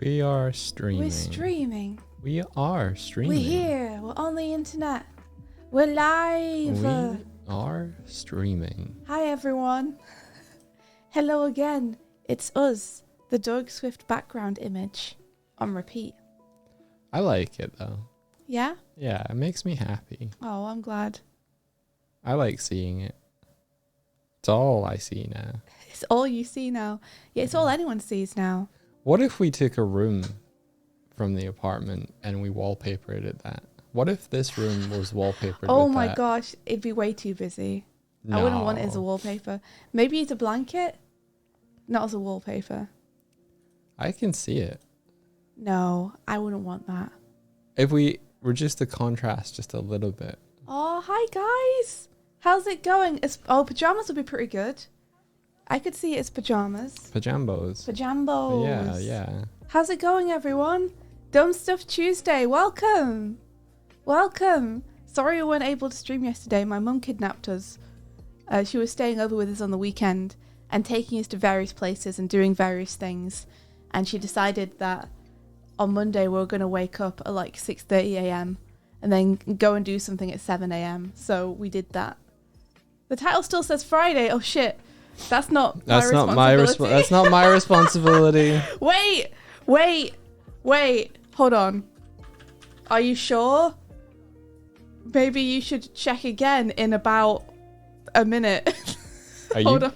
We are streaming. We're streaming. We are streaming. We're here. We're on the internet. We're live. We are streaming. Hi, everyone. Hello again. It's us, the Doig Swift background image on repeat. I like it, though. Yeah? Yeah, it makes me happy. Oh, I'm glad. I like seeing it. It's all I see now. It's all you see now. Yeah, it's all anyone sees now. What if we took a room from the apartment and we wallpapered it that? What if this room was wallpapered Oh with my that? gosh, it'd be way too busy. No. I wouldn't want it as a wallpaper. Maybe as a blanket, not as a wallpaper. I can see it. No, I wouldn't want that. If we reduce the contrast just a little bit. Oh, hi guys. How's it going? Pajamas would be pretty good. I could see it as pajamas. Pajambos. Pajambos. Yeah, yeah. How's it going, everyone? Dumb Stuff Tuesday. Welcome. Welcome. Sorry we weren't able to stream yesterday. My mum kidnapped us. She was staying over with us on the weekend and taking us to various places and doing various things. And she decided that on Monday we were going to wake up at like 6:30 a.m. and then go and do something at 7 a.m. So we did that. The title still says Friday. Oh shit. That's not my responsibility. That's not my responsibility. Wait. Hold on. Are you sure? Maybe you should check again in about a minute. Hold on.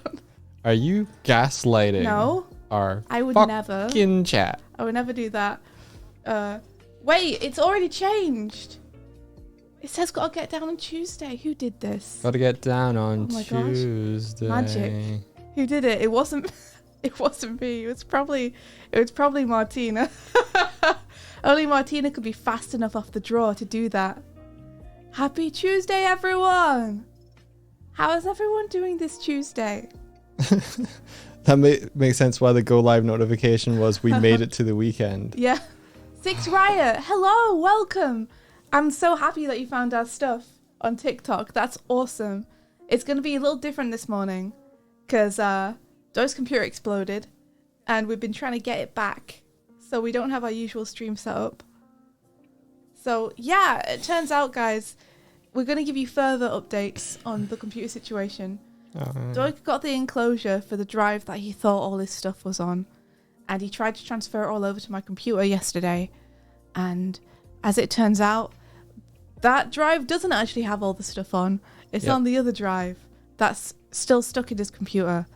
Are you gaslighting? No. I would never. Fucking chat. I would never do that. Wait, it's already changed. It says gotta get down on Tuesday. Who did this? Gotta get down on Oh my gosh. Tuesday. Magic. Who did it? It wasn't it wasn't me. It was probably Martina. Only Martina could be fast enough off the draw to do that. Happy Tuesday, everyone. How is everyone doing this Tuesday? That makes sense why the go live notification was we made it to the weekend. Yeah. Six Riot. Hello, welcome. I'm so happy that you found our stuff on TikTok. That's awesome. It's going to be a little different this morning because Doig's computer exploded and we've been trying to get it back. So we don't have our usual stream set up. So yeah, it turns out, guys, we're going to give you further updates on the computer situation. Doig got the enclosure for the drive that he thought all his stuff was on. And he tried to transfer it all over to my computer yesterday. And as it turns out, that drive doesn't actually have all the stuff on. It's on the other drive that's still stuck in his computer.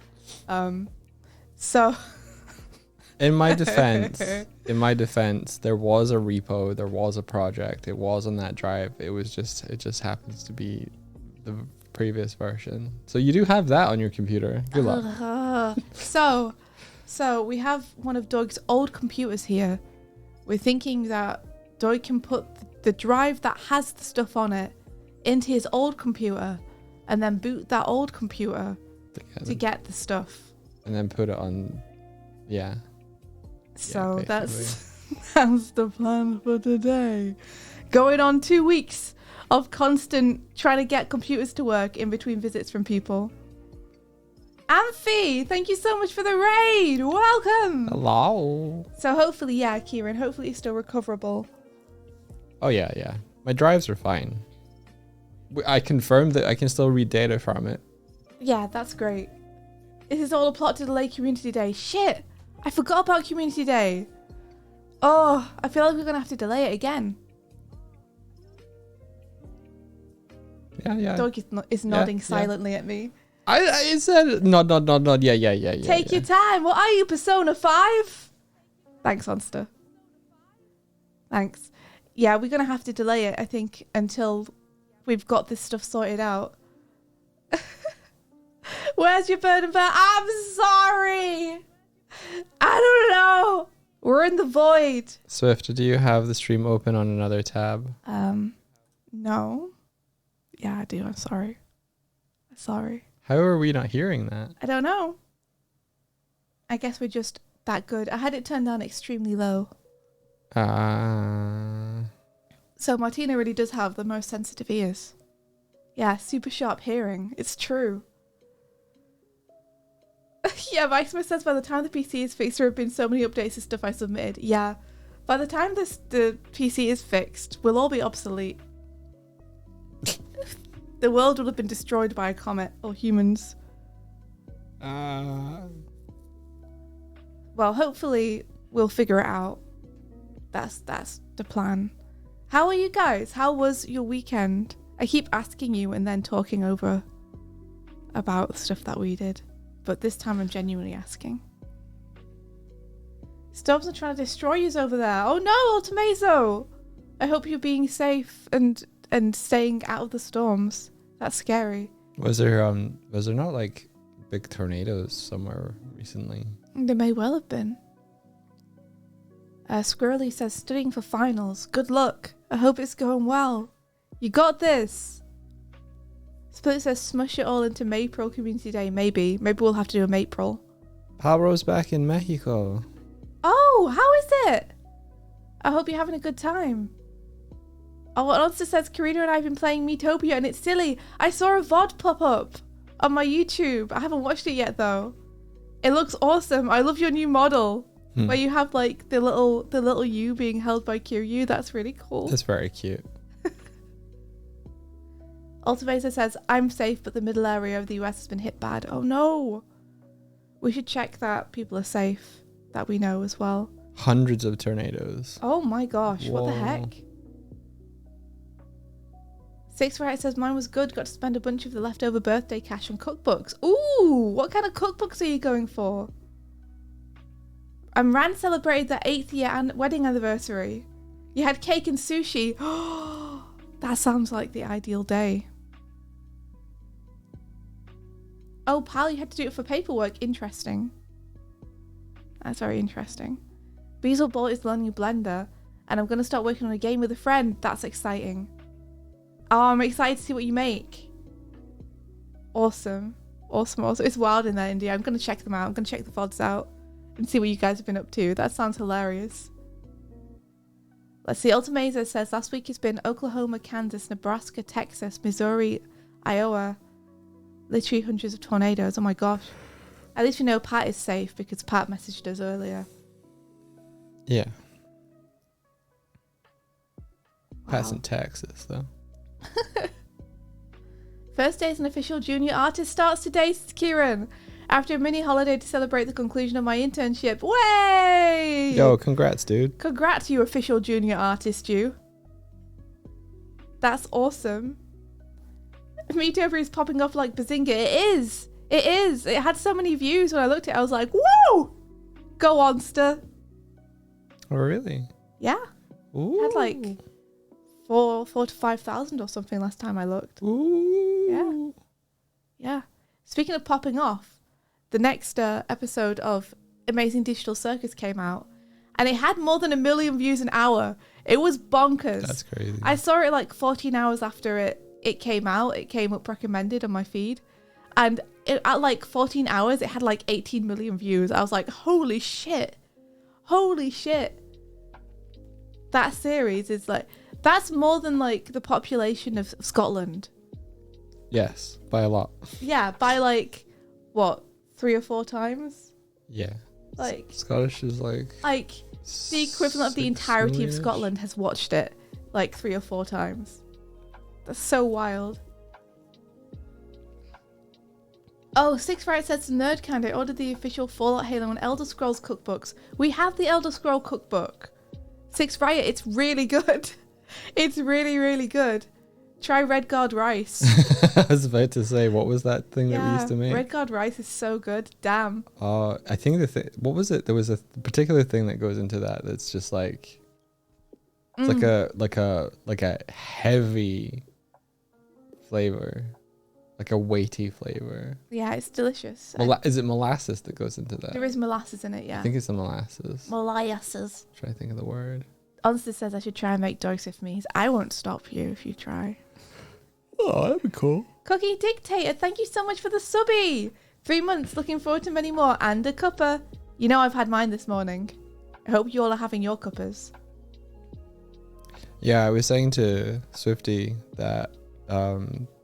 So in my defense, there was a repo, there was a project, it was on that drive. It just happens to be the previous version. So you do have that on your computer. Good luck. So we have one of Doig's old computers here. We're thinking that Doig can put the drive that has the stuff on it into his old computer and then boot that old computer to get the stuff. And then put it on, yeah. So that's the plan for today. Going on 2 weeks of constant trying to get computers to work in between visits from people. Amphi, thank you so much for the raid. Welcome. Hello. So hopefully, Kieran, hopefully it's still recoverable. Oh, yeah. My drives are fine. I confirmed that I can still read data from it. Yeah, that's great. This is all a plot to delay Community Day. Shit, I forgot about Community Day. Oh, I feel like we're going to have to delay it again. Yeah. Doig is nodding silently at me. I said nod. Yeah. Take your time. What are you, Persona 5? Thanks, Monster. Thanks. Yeah, we're going to have to delay it, I think, until we've got this stuff sorted out. Where's your burden bear? I'm sorry. I don't know. We're in the void. Swift, do you have the stream open on another tab? No. Yeah, I do. I'm sorry. How are we not hearing that? I don't know. I guess we're just that good. I had it turned down extremely low. So Martina really does have the most sensitive ears. Yeah, super sharp hearing. It's true. Yeah, Maxima says by the time the PC is fixed, there have been so many updates to stuff I submitted. Yeah, by the time the PC is fixed, we'll all be obsolete. The world will have been destroyed by a comet or humans. Well, hopefully we'll figure it out. That's the plan. How are you guys? How was your weekend? I keep asking you and then talking over about the stuff that we did. But this time I'm genuinely asking. Storms are trying to destroy you over there. Oh no, Ultimazo! I hope you're being safe and staying out of the storms. That's scary. Was there not like big tornadoes somewhere recently? There may well have been. Squirrely says, studying for finals. Good luck. I hope it's going well. You got this. Split says, smush it all into Maypril Community Day. Maybe we'll have to do a Maypril. Pablo's back in Mexico. Oh, how is it? I hope you're having a good time. Oh, and also says, Karina and I have been playing Metopia and it's silly. I saw a VOD pop up on my YouTube. I haven't watched it yet though. It looks awesome. I love your new model. Where you have like the little you being held by Kiryu. That's really cool. That's very cute. Ultimator says, I'm safe, but the middle area of the US has been hit bad. Oh no. We should check that people are safe, that we know as well. Hundreds of tornadoes. Oh my gosh, Whoa. what the heck? Six Right says, mine was good. Got to spend a bunch of the leftover birthday cash on cookbooks. Ooh, what kind of cookbooks are you going for? And Rand celebrated their 8th year and wedding anniversary. You had cake and sushi. That sounds like the ideal day. Oh, pal, you had to do it for paperwork. Interesting. That's very interesting. Beazle bought his learning blender, and I'm going to start working on a game with a friend. That's exciting. Oh, I'm excited to see what you make. Awesome. Awesome. It's wild in there, India. I'm going to check them out. I'm going to check the VODs out and see what you guys have been up to. That sounds hilarious. Let's see. Ultimator says, last week has been Oklahoma, Kansas, Nebraska, Texas, Missouri, Iowa. Literally hundreds of tornadoes. Oh my gosh. At least we know Pat is safe because Pat messaged us earlier. Yeah. Wow. Pat's in Texas, though. First day as an official junior artist starts today, says Kieran. After a mini holiday to celebrate the conclusion of my internship. Way! Yo, congrats, dude. Congrats, you official junior artist, you. That's awesome. Metopia is popping off like Bazinga. It is. It is. It had so many views when I looked at it. I was like, whoa! Go onster. Oh, really? Yeah. Ooh. It had like 4 to 5,000 or something last time I looked. Ooh. Yeah. Yeah. Speaking of popping off, the next episode of Amazing Digital Circus came out, and it had more than 1 million views an hour. It was bonkers. That's crazy. I saw it like 14 hours after it came out. It came up recommended on my feed, and at like 14 hours, it had like 18 million views. I was like, holy shit. Holy shit. That series is like, that's more than like the population of Scotland. Yes, by a lot. Yeah, by like, what, 3 or 4 times? Yeah. Like Scottish is like the equivalent of the entirety of million-ish. Scotland has watched it like 3 or 4 times. That's so wild. Oh, Six Right says to Nerd Candy, I ordered the official Fallout, Halo and Elder Scrolls cookbooks. We have the Elder Scroll cookbook. Six Riot, it's really good. It's really, really good. Try Red Guard rice. I was about to say, what was that thing that we used to make? Red Guard rice is so good. Damn. I think what was it? There was a particular thing that goes into that that's just like, it's like a heavy flavor, like a weighty flavor. Yeah, it's delicious. Is it molasses that goes into that? There is molasses in it, yeah. I think it's the molasses. Molasses. I'm trying to think of the word. Honestly says I should try and make Doig with me. I won't stop you if you try. Oh, that'd be cool. Cookie Dictator, thank you so much for the subby. 3 months, looking forward to many more. And a cuppa. You know I've had mine this morning. I hope you all are having your cuppas. Yeah, I was saying to Swifty that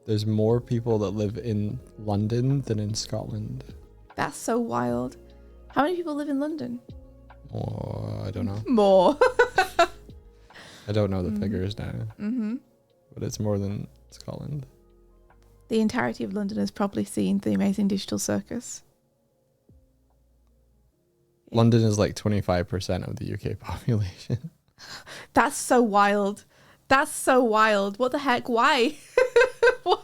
there's more people that live in London than in Scotland. That's so wild. How many people live in London? Oh, I don't know. More. I don't know the figures now. Mm-hmm. But it's more than Scotland. The entirety of London has probably seen The Amazing Digital Circus. London is like 25% of the UK population. That's so wild. That's so wild. What the heck? Why? Why?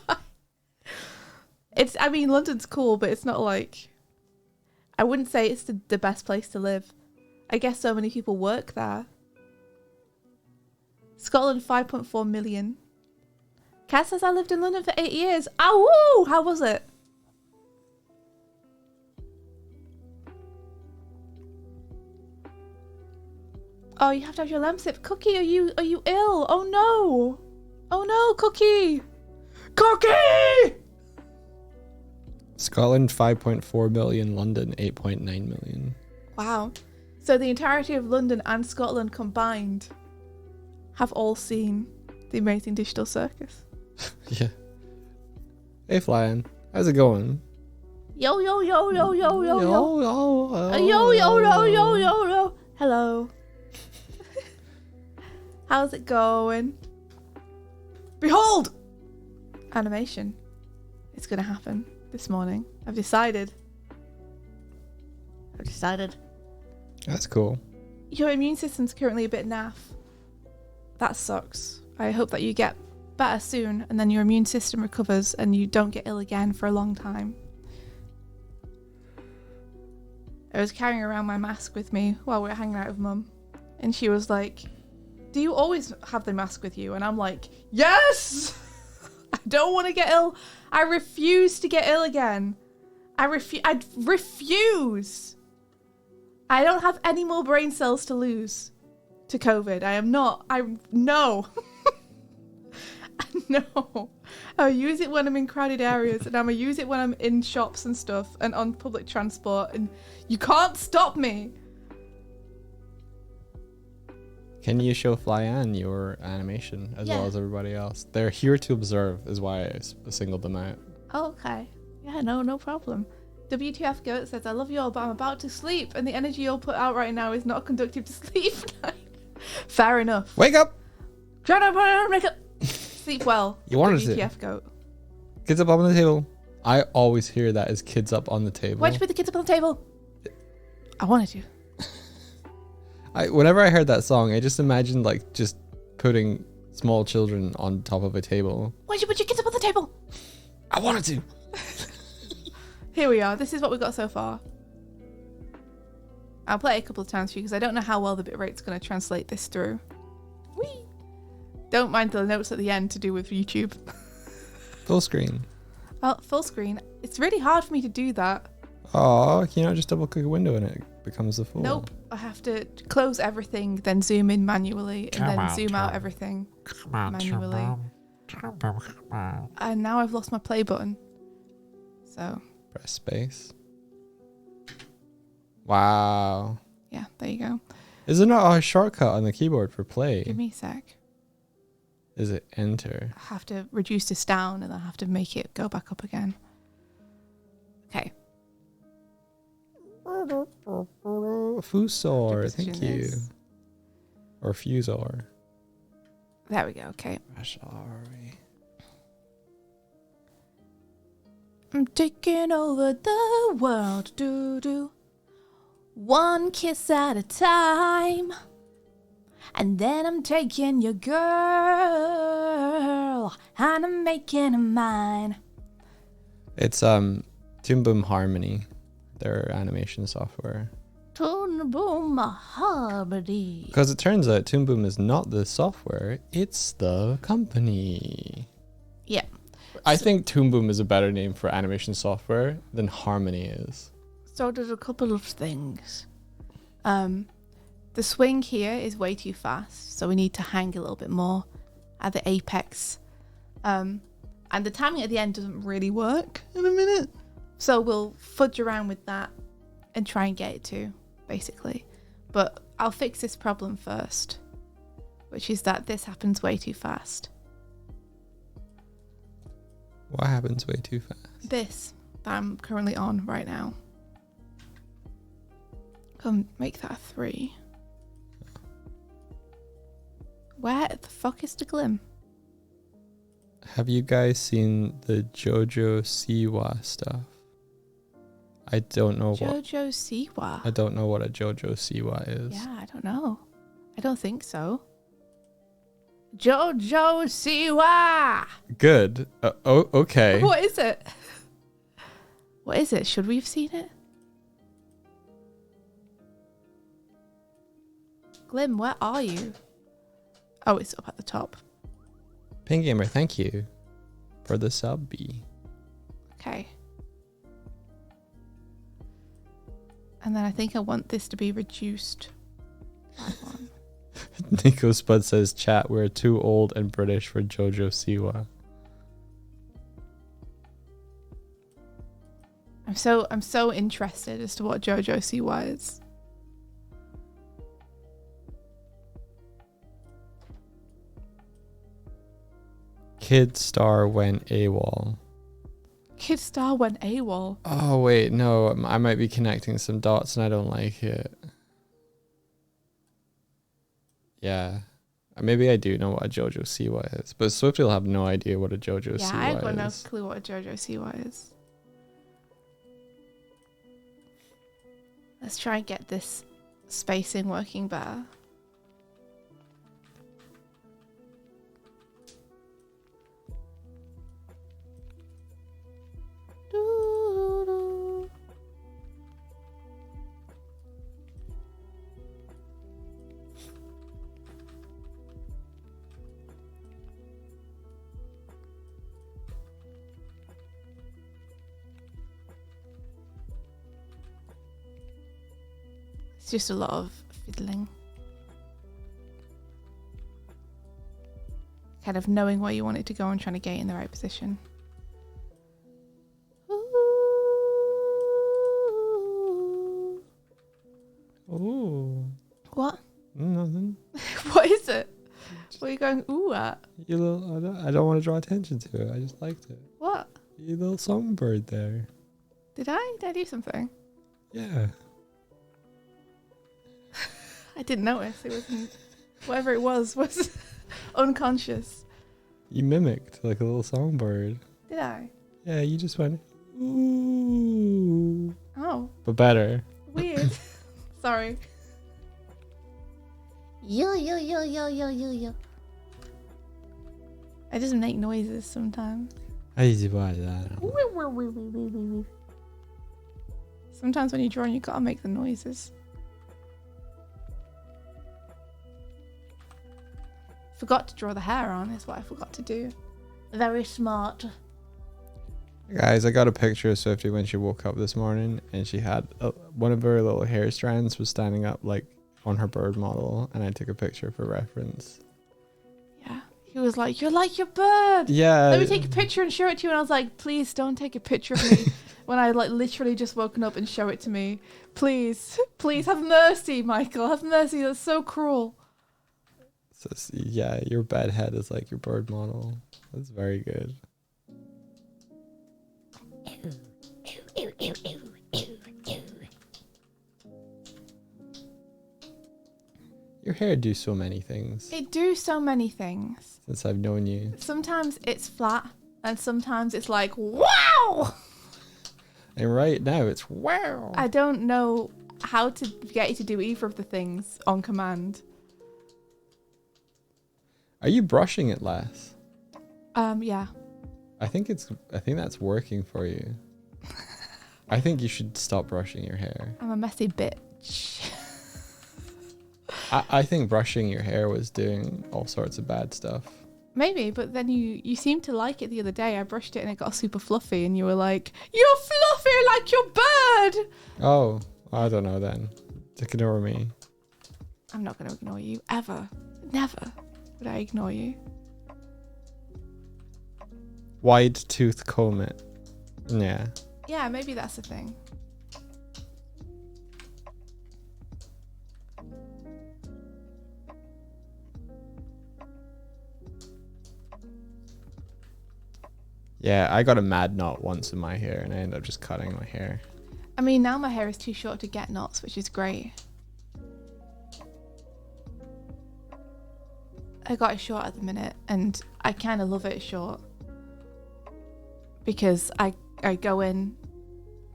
I mean, London's cool, but it's not like... I wouldn't say it's the best place to live. I guess so many people work there. Scotland, 5.4 million. Kat says, I lived in London for 8 years. Oh, woo! How was it? Oh, you have to have your lamb sip. Cookie, are you ill? Oh no! Oh no, Cookie! Cookie! Scotland 5.4 million, London 8.9 million. Wow. So the entirety of London and Scotland combined have all seen The Amazing Digital Circus. Yeah. Hey Flyan, how's it going? Yo yo yo yo yo yo yo. Yo Yo yo yo yo yo yo. Hello. How's it going? Behold! Animation. It's gonna happen this morning. I've decided. That's cool. Your immune system's currently a bit naff. That sucks. I hope that you get better soon and then your immune system recovers and you don't get ill again for a long time. I was carrying around my mask with me while we were hanging out with Mum, and she was like, do you always have the mask with you? And I'm like, yes! I don't want to get ill. I refuse to get ill again. I refuse. I don't have any more brain cells to lose to COVID. No. No. I use it when I'm in crowded areas, and I'm going to use it when I'm in shops and stuff and on public transport, and you can't stop me. Can you show Flyan your animation as well as everybody else? They're here to observe is why I singled them out. Oh, okay. Yeah, no problem. WTF Goat says, I love you all, but I'm about to sleep, and the energy you'll put out right now is not conducive to sleep. Fair enough. Wake up! Try to put on makeup. Sleep well. You wanted to. WTF Goat. Kids up on the table. I always hear that as kids up on the table. Why'd you put the kids up on the table? I wanted to. Whenever I heard that song, I just imagined like just putting small children on top of a table. Why'd you put your kids up on the table? I wanted to. Here we are. This is what we've got so far. I'll play it a couple of times for you because I don't know how well the bitrate's going to translate this through. Whee! Don't mind the notes at the end to do with YouTube. Full screen. Well, full screen. It's really hard for me to do that. Oh, can you not just double click a window and it becomes the full? Nope. I have to close everything, then zoom in manually, and then zoom out everything manually. And now I've lost my play button. So. Press space. Wow. Yeah, there you go. Is there not a shortcut on the keyboard for play? Give me a sec. Is it enter? I have to reduce this down and I have to make it go back up again. Okay. Fusor, thank you. Or Fusor. There we go, okay. Sorry. I'm taking over the world, do. One kiss at a time. And then I'm taking your girl and I'm making her mine. It's Toon Boom Harmony, their animation software. Toon Boom Harmony. Because it turns out Toon Boom is not the software, it's the company. Yeah. I think Toon Boom is a better name for animation software than Harmony is. So there's a couple of things. The swing here is way too fast, so we need to hang a little bit more at the apex. And the timing at the end doesn't really work in a minute. So we'll fudge around with that and try and get it to, basically. But I'll fix this problem first, which is that this happens way too fast. What happens way too fast? This that I'm currently on right now. Come, make that a 3. Where the fuck is the Glim? Have you guys seen the Jojo Siwa stuff? I don't know Jojo Siwa. I don't know what a Jojo Siwa is. Yeah, I don't know. I don't think so. Jojo Siwa. Good. Okay. What is it? What is it? Should we have seen it? Glim, where are you? Oh, it's up at the top. Pink Gamer, thank you for the sub B. Okay. And then I think I want this to be reduced by 1. Nico Spud says, chat, we're too old and British for Jojo Siwa. I'm so interested as to what Jojo Siwa is. Kid Star went AWOL. Kid Star went AWOL. Oh, wait, no. I might be connecting some dots and I don't like it. Yeah. Maybe I do know what a Jojo Siwa is, but Swift will have no idea what a Jojo Siwa is. Yeah, I've got no clue what a Jojo Siwa is. Let's try and get this spacing working better. It's just a lot of fiddling. Kind of knowing where you want it to go and trying to get it in the right position. Ooh. What? Nothing. What is it? What are you going ooh at? You little, I don't want to draw attention to it. I just liked it. What? You little songbird there. Did I? Did I do something? Yeah. I didn't notice. It wasn't. Whatever it was unconscious. You mimicked like a little songbird. Did I? Yeah, you just went ooh. Oh. But better. Weird. Sorry. Yo, yo, yo, yo, yo, yo, yo. I just make noises sometimes. Sometimes when you're drawing, you gotta make the noises. Forgot to draw the hair on is what I forgot to do. Very smart. Guys, I got a picture of Swifty when she woke up this morning, and she had one of her little hair strands was standing up like on her bird model, and I took a picture for reference. Yeah. He was like, "You're like your bird. Yeah. Let me take a picture and show it to you." And I was like, "Please don't take a picture of me when I like literally just woken up and show it to me. Please, please have mercy, Michael. Have mercy. That's so cruel." So, yeah, your bed head is like your bird model. That's very good. Your hair do so many things It do so many things. since I've known you. Sometimes it's flat, and sometimes it's like, wow! And right now it's wow. I don't know how to get you to do either of the things on command. Are you brushing it less? Yeah. I think that's working for you. I think you should stop brushing your hair. I'm a messy bitch. I think brushing your hair was doing all sorts of bad stuff. Maybe, but then you seemed to like it the other day. I brushed it and it got super fluffy, and you were like, "You're fluffy like your bird!" Oh, I don't know then. Ignore me. I'm not going to ignore you, ever. Never would I ignore you. Wide tooth comb it. Yeah. Yeah, maybe that's the thing. Yeah, I got a mad knot once in my hair and I ended up just cutting my hair. I mean, now my hair is too short to get knots, which is great. I got it short at the minute, and I kind of love it short. Because I go in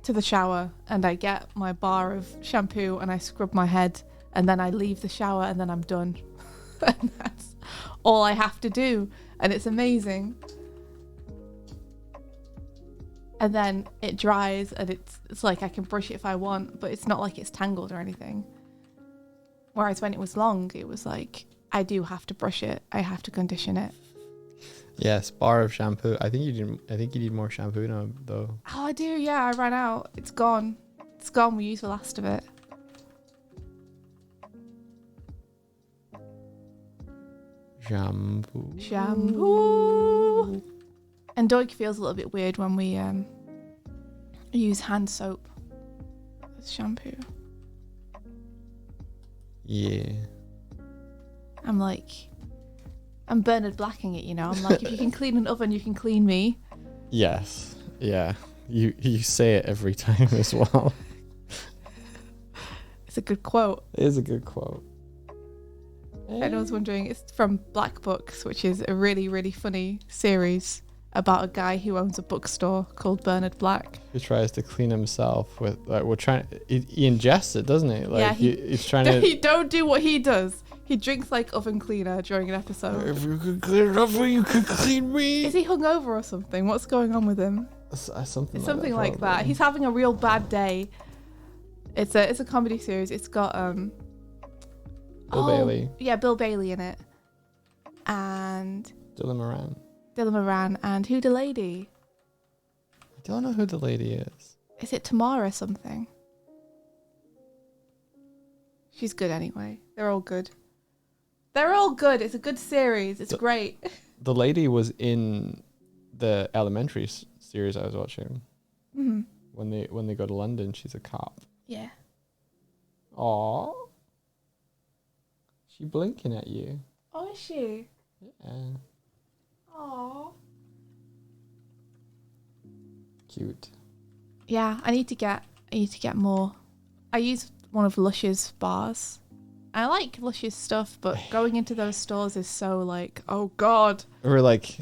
to the shower, and I get my bar of shampoo, and I scrub my head, and then I leave the shower, and then I'm done. And that's all I have to do, and it's amazing. And then it dries, and it's like I can brush it if I want, but it's not like it's tangled or anything. Whereas when it was long, it was like, I do have to brush it. I have to condition it. Yes, bar of shampoo. I think you need more shampoo now, though. Oh, I do. Yeah, I ran out. It's gone. It's gone. We used the last of it. Shampoo. And Doig feels a little bit weird when we use hand soap as shampoo. Yeah. I'm Bernard Blacking it, you know. I'm like, if you can clean an oven, you can clean me. Yes. Yeah. You say it every time as well. It's a good quote. It is a good quote. Anyone's wondering, it's from Black Books, which is a really, really funny series about a guy who owns a bookstore called Bernard Black. He tries to clean himself with, like, he ingests it, doesn't he? Like, yeah, he's trying to... He don't do what he does. He drinks like oven cleaner during an episode. If you could clean an oven, you could clean me. Is he hungover or something? What's going on with him? Something like that. He's having a real bad day. It's a comedy series. It's got Bill Bailey. Yeah, Bill Bailey in it. And Dylan Moran and who the lady? I don't know who the lady is. Is it Tamara something? She's good anyway. They're all good. It's a good series. It's great. The lady was in the Elementary series I was watching. Mm-hmm. When they go to London, she's a cop. Yeah. Aww. She blinking at you. Oh, is she? Yeah. Aww. Cute. Yeah, I need to get more. I use one of Lush's bars. I like Lush's stuff, but going into those stores is so like, oh god. Or like,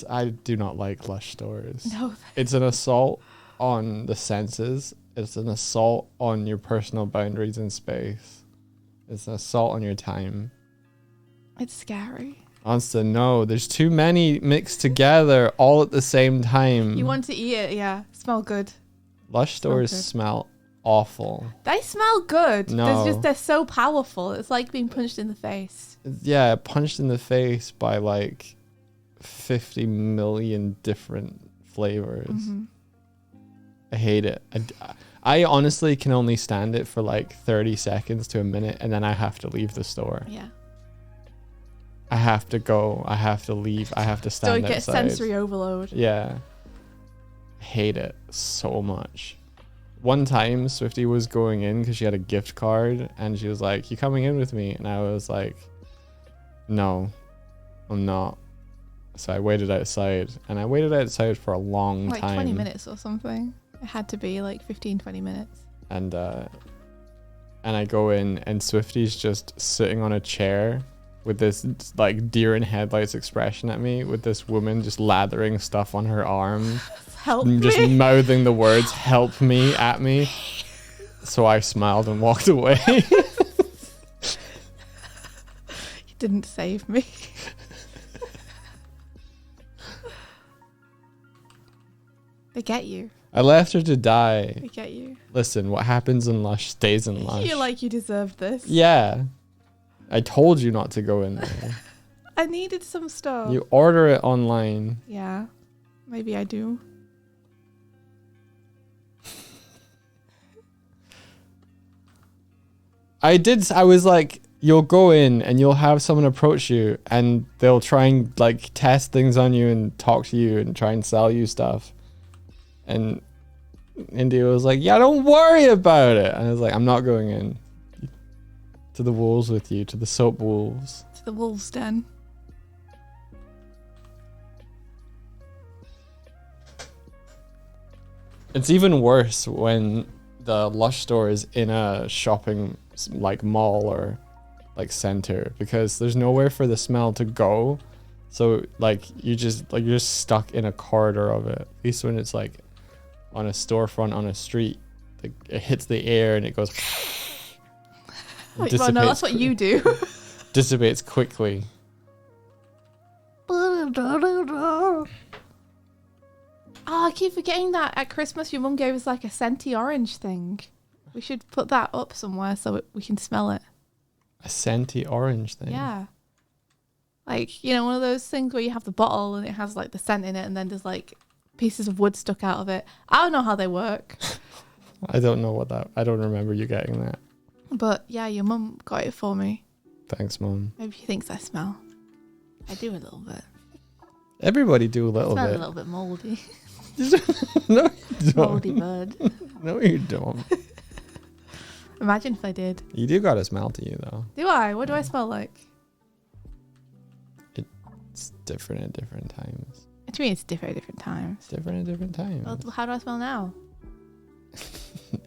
I do not like Lush stores. No. It's an assault on the senses. It's an assault on your personal boundaries in space. It's an assault on your time. It's scary. Honestly, no. There's too many mixed together all at the same time. You want to eat it, yeah. Smell good. Lush stores smell awful. They smell good. No. They're so powerful. It's like being punched in the face. Yeah, punched in the face by like 50 million different flavors. Mm-hmm. I hate it. I honestly can only stand it for like 30 seconds to a minute, and then I have to leave the store. Yeah. I have to go. I have to leave. I have to stand outside. So you get sensory overload. Yeah. Hate it so much. One time, Swifty was going in because she had a gift card, and she was like, "You coming in with me?" And I was like, "No, I'm not." So I waited outside, and I waited outside for a long like time. 20 minutes or something. It had to be like 15, 20 minutes. And I go in, and Swifty's just sitting on a chair with this like deer in headlights expression at me, with this woman just lathering stuff on her arm. Help just me. mouthing the words "help me" at me. So I smiled and walked away. You didn't save me. They get you. I left her to die. They get you. Listen, what happens in Lush stays in Lush. You feel like you deserved this. Yeah. I told you not to go in there. I needed some stuff. You order it online. Yeah. Maybe I do. I was like, you'll go in and you'll have someone approach you and they'll try and like test things on you and talk to you and try and sell you stuff. And India was like, yeah, don't worry about it. And I was like, I'm not going in. To the wolves with you, to the soap wolves. To the wolves' den. It's even worse when the Lush store is in a shopping like mall or like center, because there's nowhere for the smell to go. So like you're just stuck in a corridor of it. At least when it's like on a storefront on a street, like it hits the air and it goes. Well, no, that's what you do. Dissipates quickly. Oh, I keep forgetting that at Christmas your mum gave us like a scenty orange thing. We should put that up somewhere so we can smell it. A scenty orange thing. Yeah. Like, you know, one of those things where you have the bottle and it has like the scent in it and then there's like pieces of wood stuck out of it. I don't know how they work. I don't don't remember you getting that. But yeah, your mum got it for me. Thanks, Mum. Maybe she thinks I smell. I do a little bit. Everybody do a little Smell bit. a little bit mouldy. No, you don't. Mouldy bird. No, you don't. Imagine if I did. You do got a smell to you, though. Do I? What do I smell like? It's different at different times. What do you mean it's different at different times? It's different at different times. Well, how do I smell now?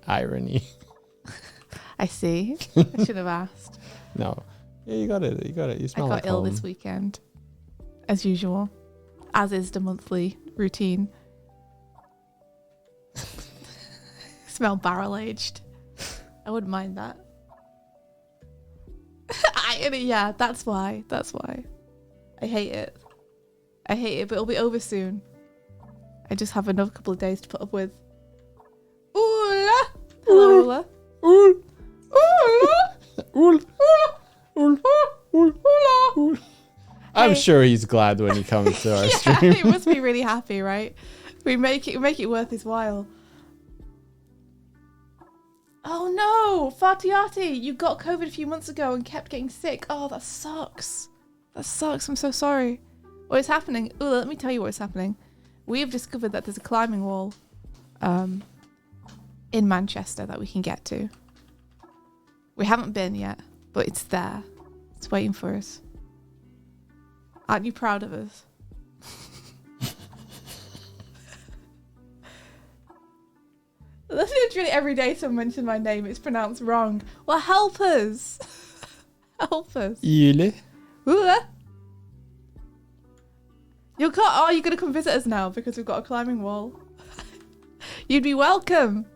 Irony. I see. I should have asked. No. Yeah, you got it. You smell I like got ill home. this weekend. As usual. As is the monthly routine. Smell barrel aged. I wouldn't mind that. Yeah, that's why. I hate it. But it'll be over soon. I just have another couple of days to put up with. Oola! Hello, Oola. I'm sure he's glad when he comes to our stream. He must be really happy, right? We make it worth his while. Oh no, Fatiati, you got COVID a few months ago and kept getting sick. Oh, that sucks. I'm so sorry. What is happening? Oh, let me tell you what is happening. We have discovered that there's a climbing wall in Manchester that we can get to. We haven't been yet, but it's there. It's waiting for us. Aren't you proud of us? Literally every day someone mentions my name, it's pronounced wrong. Well, help us. Help us. Yule. Ooh. You're going to come visit us now because we've got a climbing wall. You'd be welcome.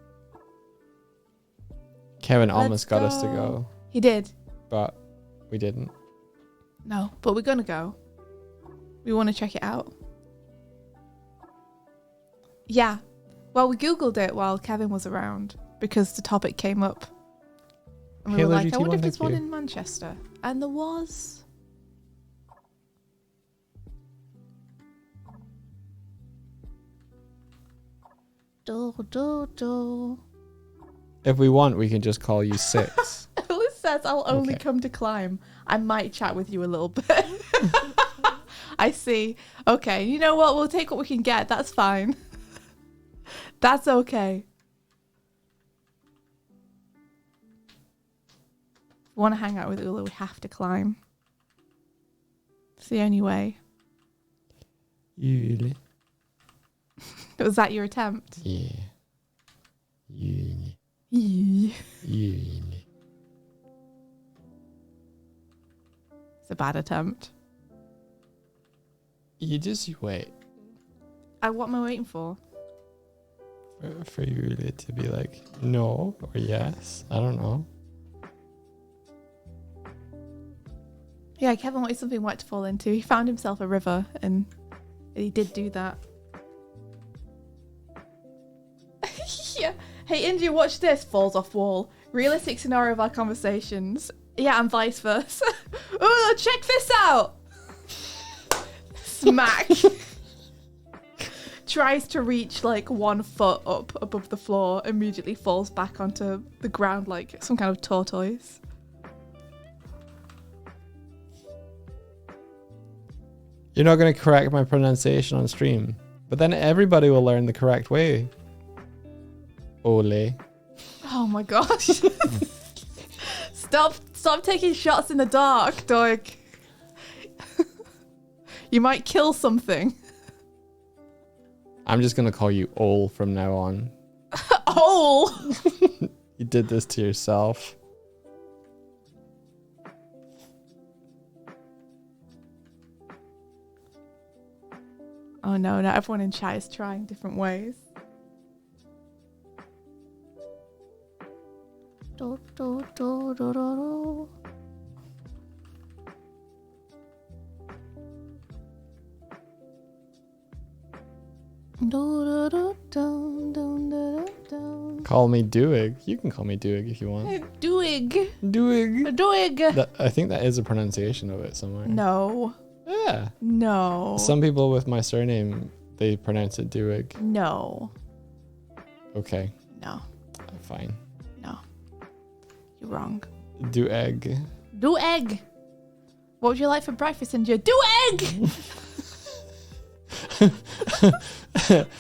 Kevin almost got us to go. He did. But we didn't. No, but we're going to go. We want to check it out. Yeah. Well, we Googled it while Kevin was around because the topic came up. And we were like, I wonder if there's one in Manchester. And there was. If we want, we can just call you 6. It says I'll only come to climb. I might chat with you a little bit. I see. Okay, you know what? We'll take what we can get. That's fine. That's okay. If we want to hang out with Ula, we have to climb. It's the only way. Yule. Was that your attempt? Yeah. Yule. Yeah. Yule. It's a bad attempt. You just wait. What am I waiting for? For Yule to be like, no or yes. I don't know. Yeah, Kevin wanted something wet to fall into. He found himself a river and he did do that. Yeah. Hey, India, watch this. Falls off wall. Realistic scenario of our conversations. Yeah, and vice versa. Oh, check this out. Smack. Tries to reach like 1 foot up above the floor, immediately falls back onto the ground like some kind of tortoise. You're not going to correct my pronunciation on stream, but then everybody will learn the correct way. Ole. Oh my gosh. Stop taking shots in the dark, Doig. You might kill something. I'm just gonna call you Ol from now on. Oh! You did this to yourself. Oh no, now everyone in chat is trying different ways. Do, do, do, do, do, do. Do, do, do, do, do, do, do. Call me Doig. You can call me Doig if you want. Doig. Doig. Doig. I think that is a pronunciation of it somewhere. No. Yeah. No. Some people with my surname, they pronounce it Doig. No. Okay. No. Fine. No. You're wrong. Doeg. Do egg. What would you like for breakfast, India? Do egg!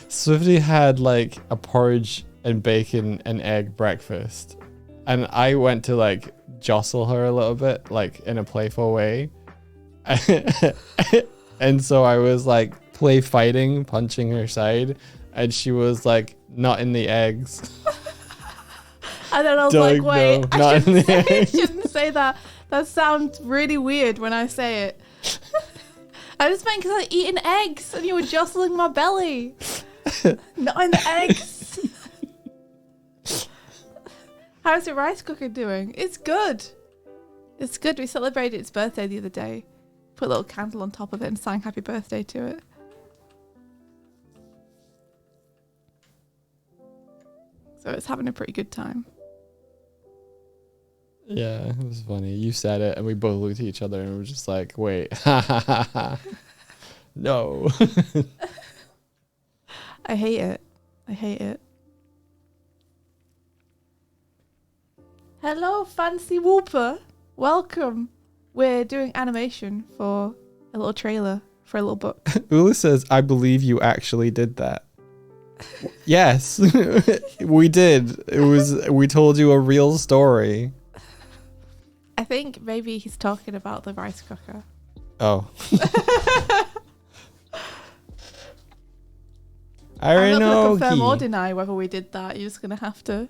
Swifty had like a porridge and bacon and egg breakfast. And I went to like jostle her a little bit, like in a playful way. And so I was like play fighting, punching her side. And she was like, not in the eggs. And then I was Doug, like, wait, no, I not in shouldn't the say, eggs. shouldn't say that. That sounds really weird when I say it. I just meant because I was eating eggs and you were jostling my belly. Not in the eggs. How's your rice cooker doing? It's good. It's good. We celebrated its birthday the other day. Put a little candle on top of it and sang happy birthday to it. So it's having a pretty good time. Yeah, it was funny. You said it and we both looked at each other and we were just like, wait. No. I hate it. I hate it. Hello, Fancy Whooper. Welcome. We're doing animation for a little trailer for a little book. Ula says, I believe you actually did that. Yes, we did. We told you a real story. I think maybe he's talking about the rice cooker. Oh. I'm not going to confirm or deny whether we did that. You're just going to have to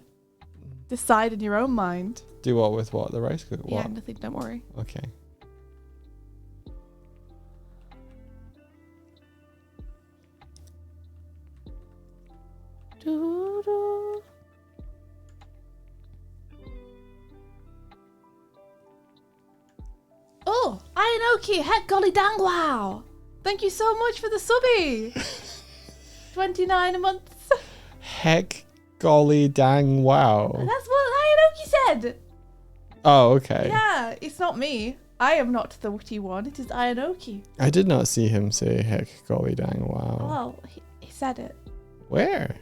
decide in your own mind. Do what with what? The rice cooker? Yeah, What? nothing, don't worry. Okay. Doo-doo. Oh, Ayanoki, heck golly dang wow. Thank you so much for the subby. 29 a month. Heck golly dang wow. That's what Ayanoki said. Oh, okay. Yeah, it's not me. I am not the witty one. It is Ayanoki. I did not see him say heck golly dang wow. Well, he said it. Where?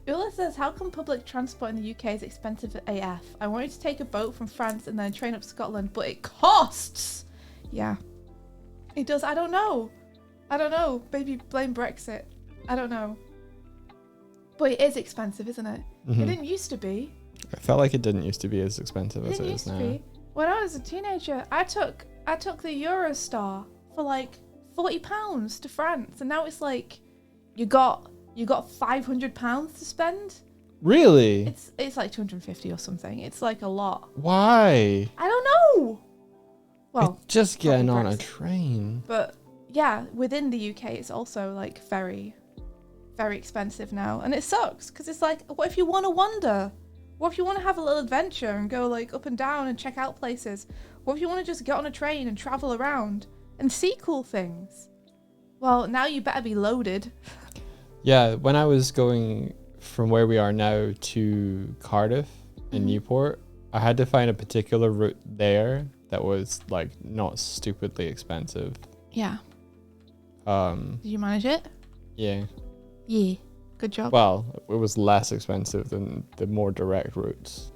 Ula says, how come public transport in the UK is expensive AF? I wanted to take a boat from France and then a train up Scotland, but it costs! Yeah. It does. I don't know. Maybe blame Brexit. I don't know. But it is expensive, isn't it? Mhm. It didn't used to be. I felt like it didn't used to be as expensive as It it used is to now. be. When I was a teenager, I took the Eurostar for like £40 to France, and now it's like you got £500 to spend. Really? It's like 250 or something. It's like a lot. Why? I don't know. Well, It's just getting probably on a Brexit. train. But yeah, within the UK, it's also like very, very expensive now, and it sucks because it's like, what if you want to wander? What if you want to have a little adventure and go like up and down and check out places? What if you want to just get on a train and travel around and see cool things? Well, now you better be loaded. Yeah, when I was going from where we are now to Cardiff in Mhm. Newport, I had to find a particular route there that was like not stupidly expensive. Yeah. Did Did you manage it? Yeah. Yeah. Good job. Well, it was less expensive than the more direct routes.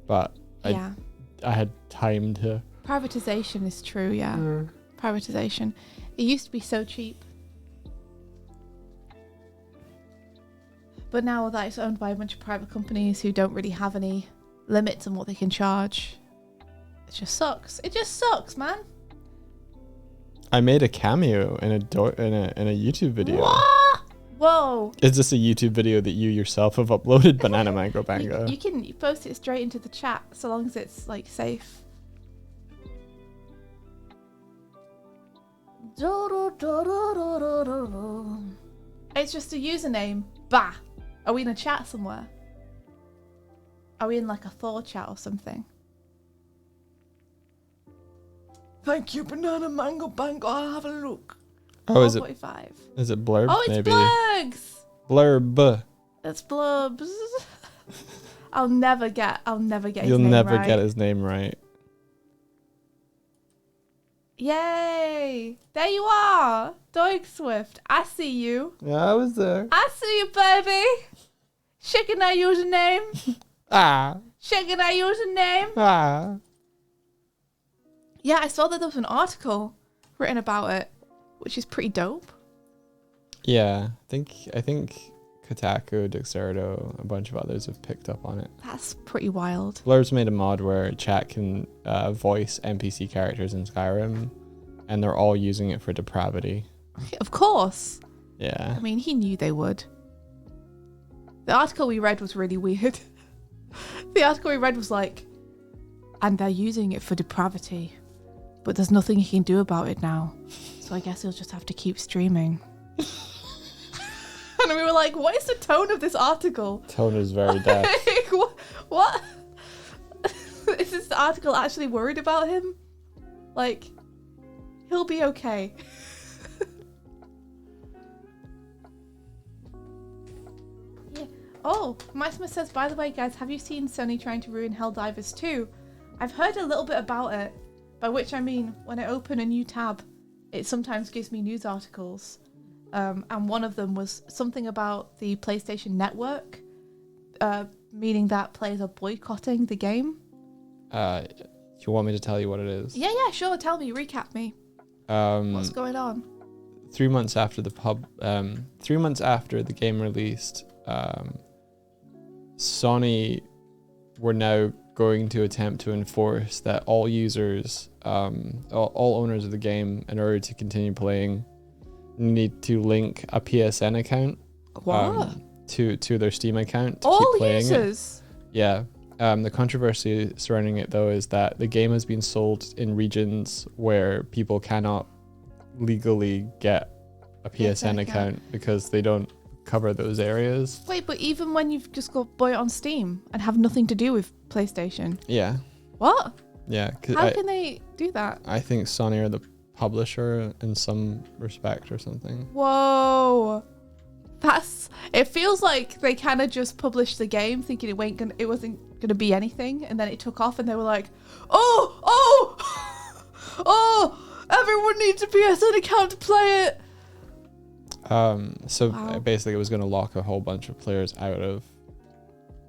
But Yeah. I had time to. Privatization is true, yeah. Privatization. It used to be so cheap. But now that it's owned by a bunch of private companies who don't really have any limits on what they can charge, it just sucks. It just sucks, man. I made a cameo in a YouTube video. What? Whoa. Is this a YouTube video that you yourself have uploaded, Banana Mango Bango? You can post it straight into the chat so long as it's like safe. It's just a username. Bah. Are we in a chat somewhere? Are we in like a Thor chat or something? Thank you, Banana Mango Bango. I'll have a look. Oh, is it? 45. Is it blurb? Oh, it's maybe. Blurgs. Blurb. It's Blurbs. I'll never get his You'll name never right. get his name right. Yay! There you are, Doig Swift. I see you. Yeah, I was there. I see you, baby. Shaking our username. Shaking our username. Yeah, I saw that there was an article written about it, which is pretty dope. Yeah, I think Kotaku, Dexerto, a bunch of others have picked up on it. That's pretty wild. Blurb's made a mod where chat can voice NPC characters in Skyrim, and they're all using it for depravity. Of course. Yeah. I mean, he knew they would. The article we read was really weird. The article we read was like, and they're using it for depravity, but there's nothing he can do about it now. So I guess he'll just have to keep streaming. And we were like, what is the tone of this article? Tone is very deaf. What? Is this article actually worried about him? Like, he'll be okay. Yeah. Oh, MySmith says, by the way, guys, have you seen Sony trying to ruin Helldivers 2? I've heard a little bit about it, by which I mean, when I open a new tab, it sometimes gives me news articles. And one of them was something about the PlayStation Network, meaning that players are boycotting the game. Do you want me to tell you what it is? Yeah, sure. Tell me, recap me. What's going on? 3 months after the 3 months after the game released, Sony were now going to attempt to enforce that all users, all owners of the game, in order to continue playing, need to link a PSN account to their Steam account to all keep playing users. it. Yeah. The controversy surrounding it, though, is that the game has been sold in regions where people cannot legally get a PSN account because they don't cover those areas. Wait, but even when you've just got bought it on Steam and have nothing to do with PlayStation? Yeah. What? Yeah. How can they do that? I think Sony are the publisher in some respect or something. Whoa. It feels like they kind of just published the game thinking it wasn't gonna be anything, and then it took off and they were like, oh, everyone needs a PSN account to play it. Basically it was going to lock a whole bunch of players out of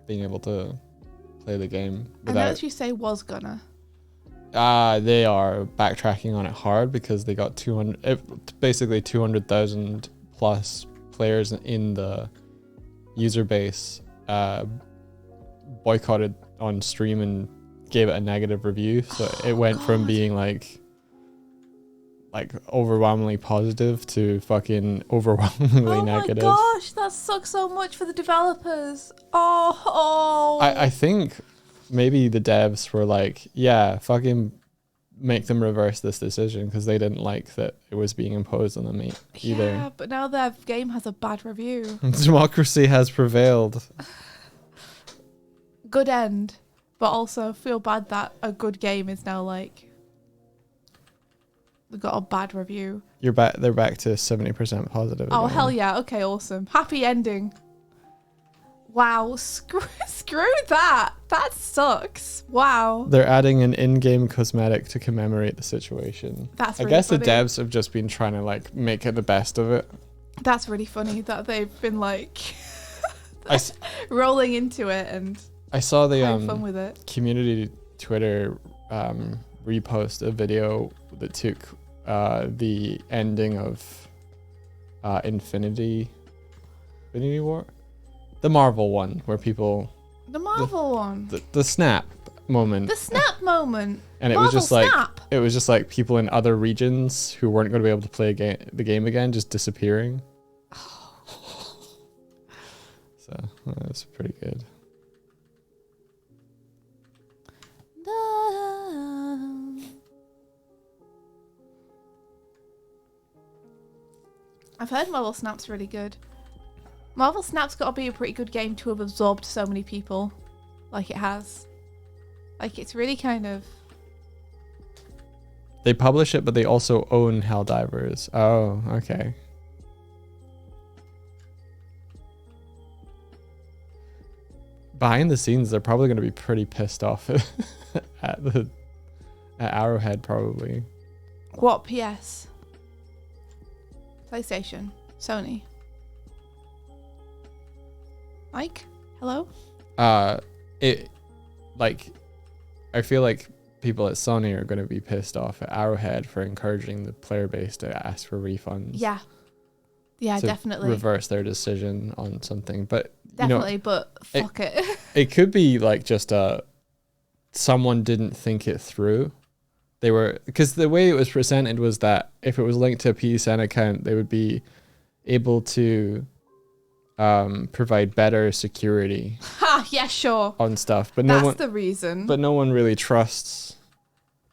being able to play the game And as you say, was gonna. They are backtracking on it hard because they got 200,000 plus players in the user base boycotted on stream and gave it a negative review. So it went from being like overwhelmingly positive to fucking overwhelmingly negative. Oh my gosh, that sucks so much for the developers. Oh. I think maybe the devs were like, yeah, fucking make them reverse this decision because they didn't like that it was being imposed on them either. Yeah, but now their game has a bad review. Democracy has prevailed. Good end, but also feel bad that a good game is now like got a bad review. They're back to 70% positive. Oh, again. hell yeah. Okay, awesome. Happy ending. Wow, screw that. That sucks. Wow. They're adding an in-game cosmetic to commemorate the situation. That's I really guess funny. the devs have just been trying to like make it the best of it. That's really funny that they've been like rolling into it and I saw the having fun with it. community Twitter repost a video that took the ending of Infinity War, the Marvel one, where people The Marvel one. the snap moment. The snap moment. And it Marvel was just like Snap. it was just like people in other regions who weren't going to be able to play the game again just disappearing. So that's pretty good. I've heard Marvel Snap's really good. Marvel Snap's got to be a pretty good game to have absorbed so many people like it has. Like, it's really kind of... They publish it, but they also own Helldivers. Oh, okay. Behind the scenes, they're probably going to be pretty pissed off at Arrowhead, probably. What, PS? PlayStation? Sony? Mike? Hello? I feel like people at Sony are going to be pissed off at Arrowhead for encouraging the player base to ask for refunds. Yeah. Yeah, to definitely. reverse their decision on something. But Definitely, but fuck it. It could be like just someone didn't think it through. They were, because the way it was presented was that if it was linked to a PSN account, they would be able to provide better security Ha, yeah, sure. on stuff. But That's the reason. But no one really trusts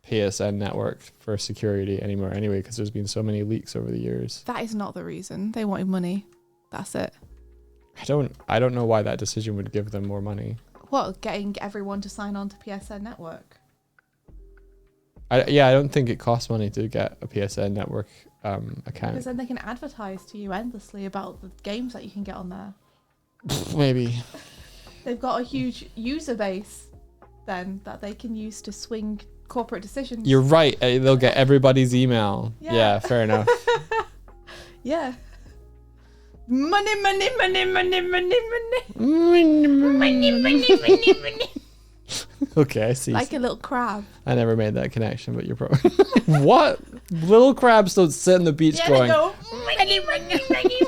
PSN network for security anymore anyway, because there's been so many leaks over the years. That is not the reason. They wanted money. That's it. I don't know why that decision would give them more money. What, getting everyone to sign on to PSN network? I don't think it costs money to get a PSN network account. Because then they can advertise to you endlessly about the games that you can get on there. Maybe. They've got a huge user base then that they can use to swing corporate decisions. You're right. They'll get everybody's email. Yeah, fair enough. Yeah. Money, money, money, money, money, money. Okay, I see. Like a little crab. I never made that connection, but you're probably... What? Little crabs don't sit on the beach going... They go, money, money, money.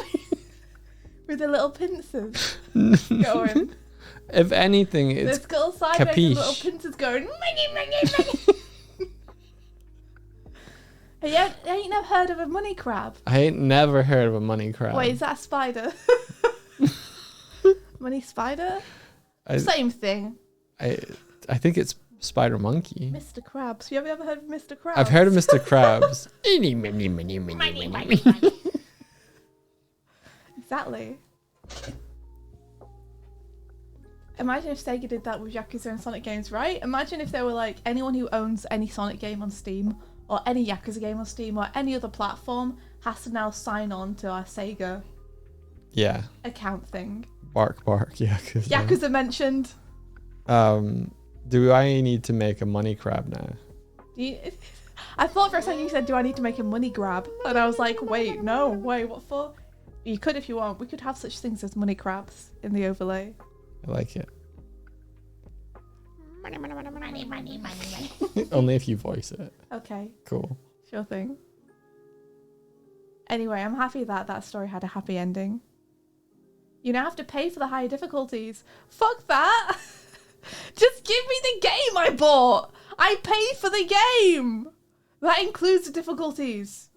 With the little pincers going. If anything, it's This little sideways capiche. little pincers going, money, money, money. Hey, you ain't never heard of a money crab? I ain't never heard of a money crab. Wait, is that a spider? Money spider? I Same thing. think it's spider monkey. Mr. Krabs. Have you ever heard of Mr. Krabs? I've heard of Mr. Krabs. Exactly. Imagine if Sega did that with Yakuza and Sonic games, right? Imagine if they were like, anyone who owns any Sonic game on Steam, or any Yakuza game on Steam, or any other platform, has to now sign on to our Sega Yeah. account thing. Bark, Yakuza. Yakuza mentioned. Do I need to make a money crab now? I thought for a second you said, do I need to make a money grab? And I was like, wait, what for? You could if you want. We could have such things as money crabs in the overlay. I like it. Money, money, money, money, money, money, money. Only if you voice it. Okay, Cool. sure thing. Anyway, I'm happy that that story had a happy ending. You now have to pay for the higher difficulties. Fuck that! Just give me the game I bought! I paid for the game! That includes the difficulties.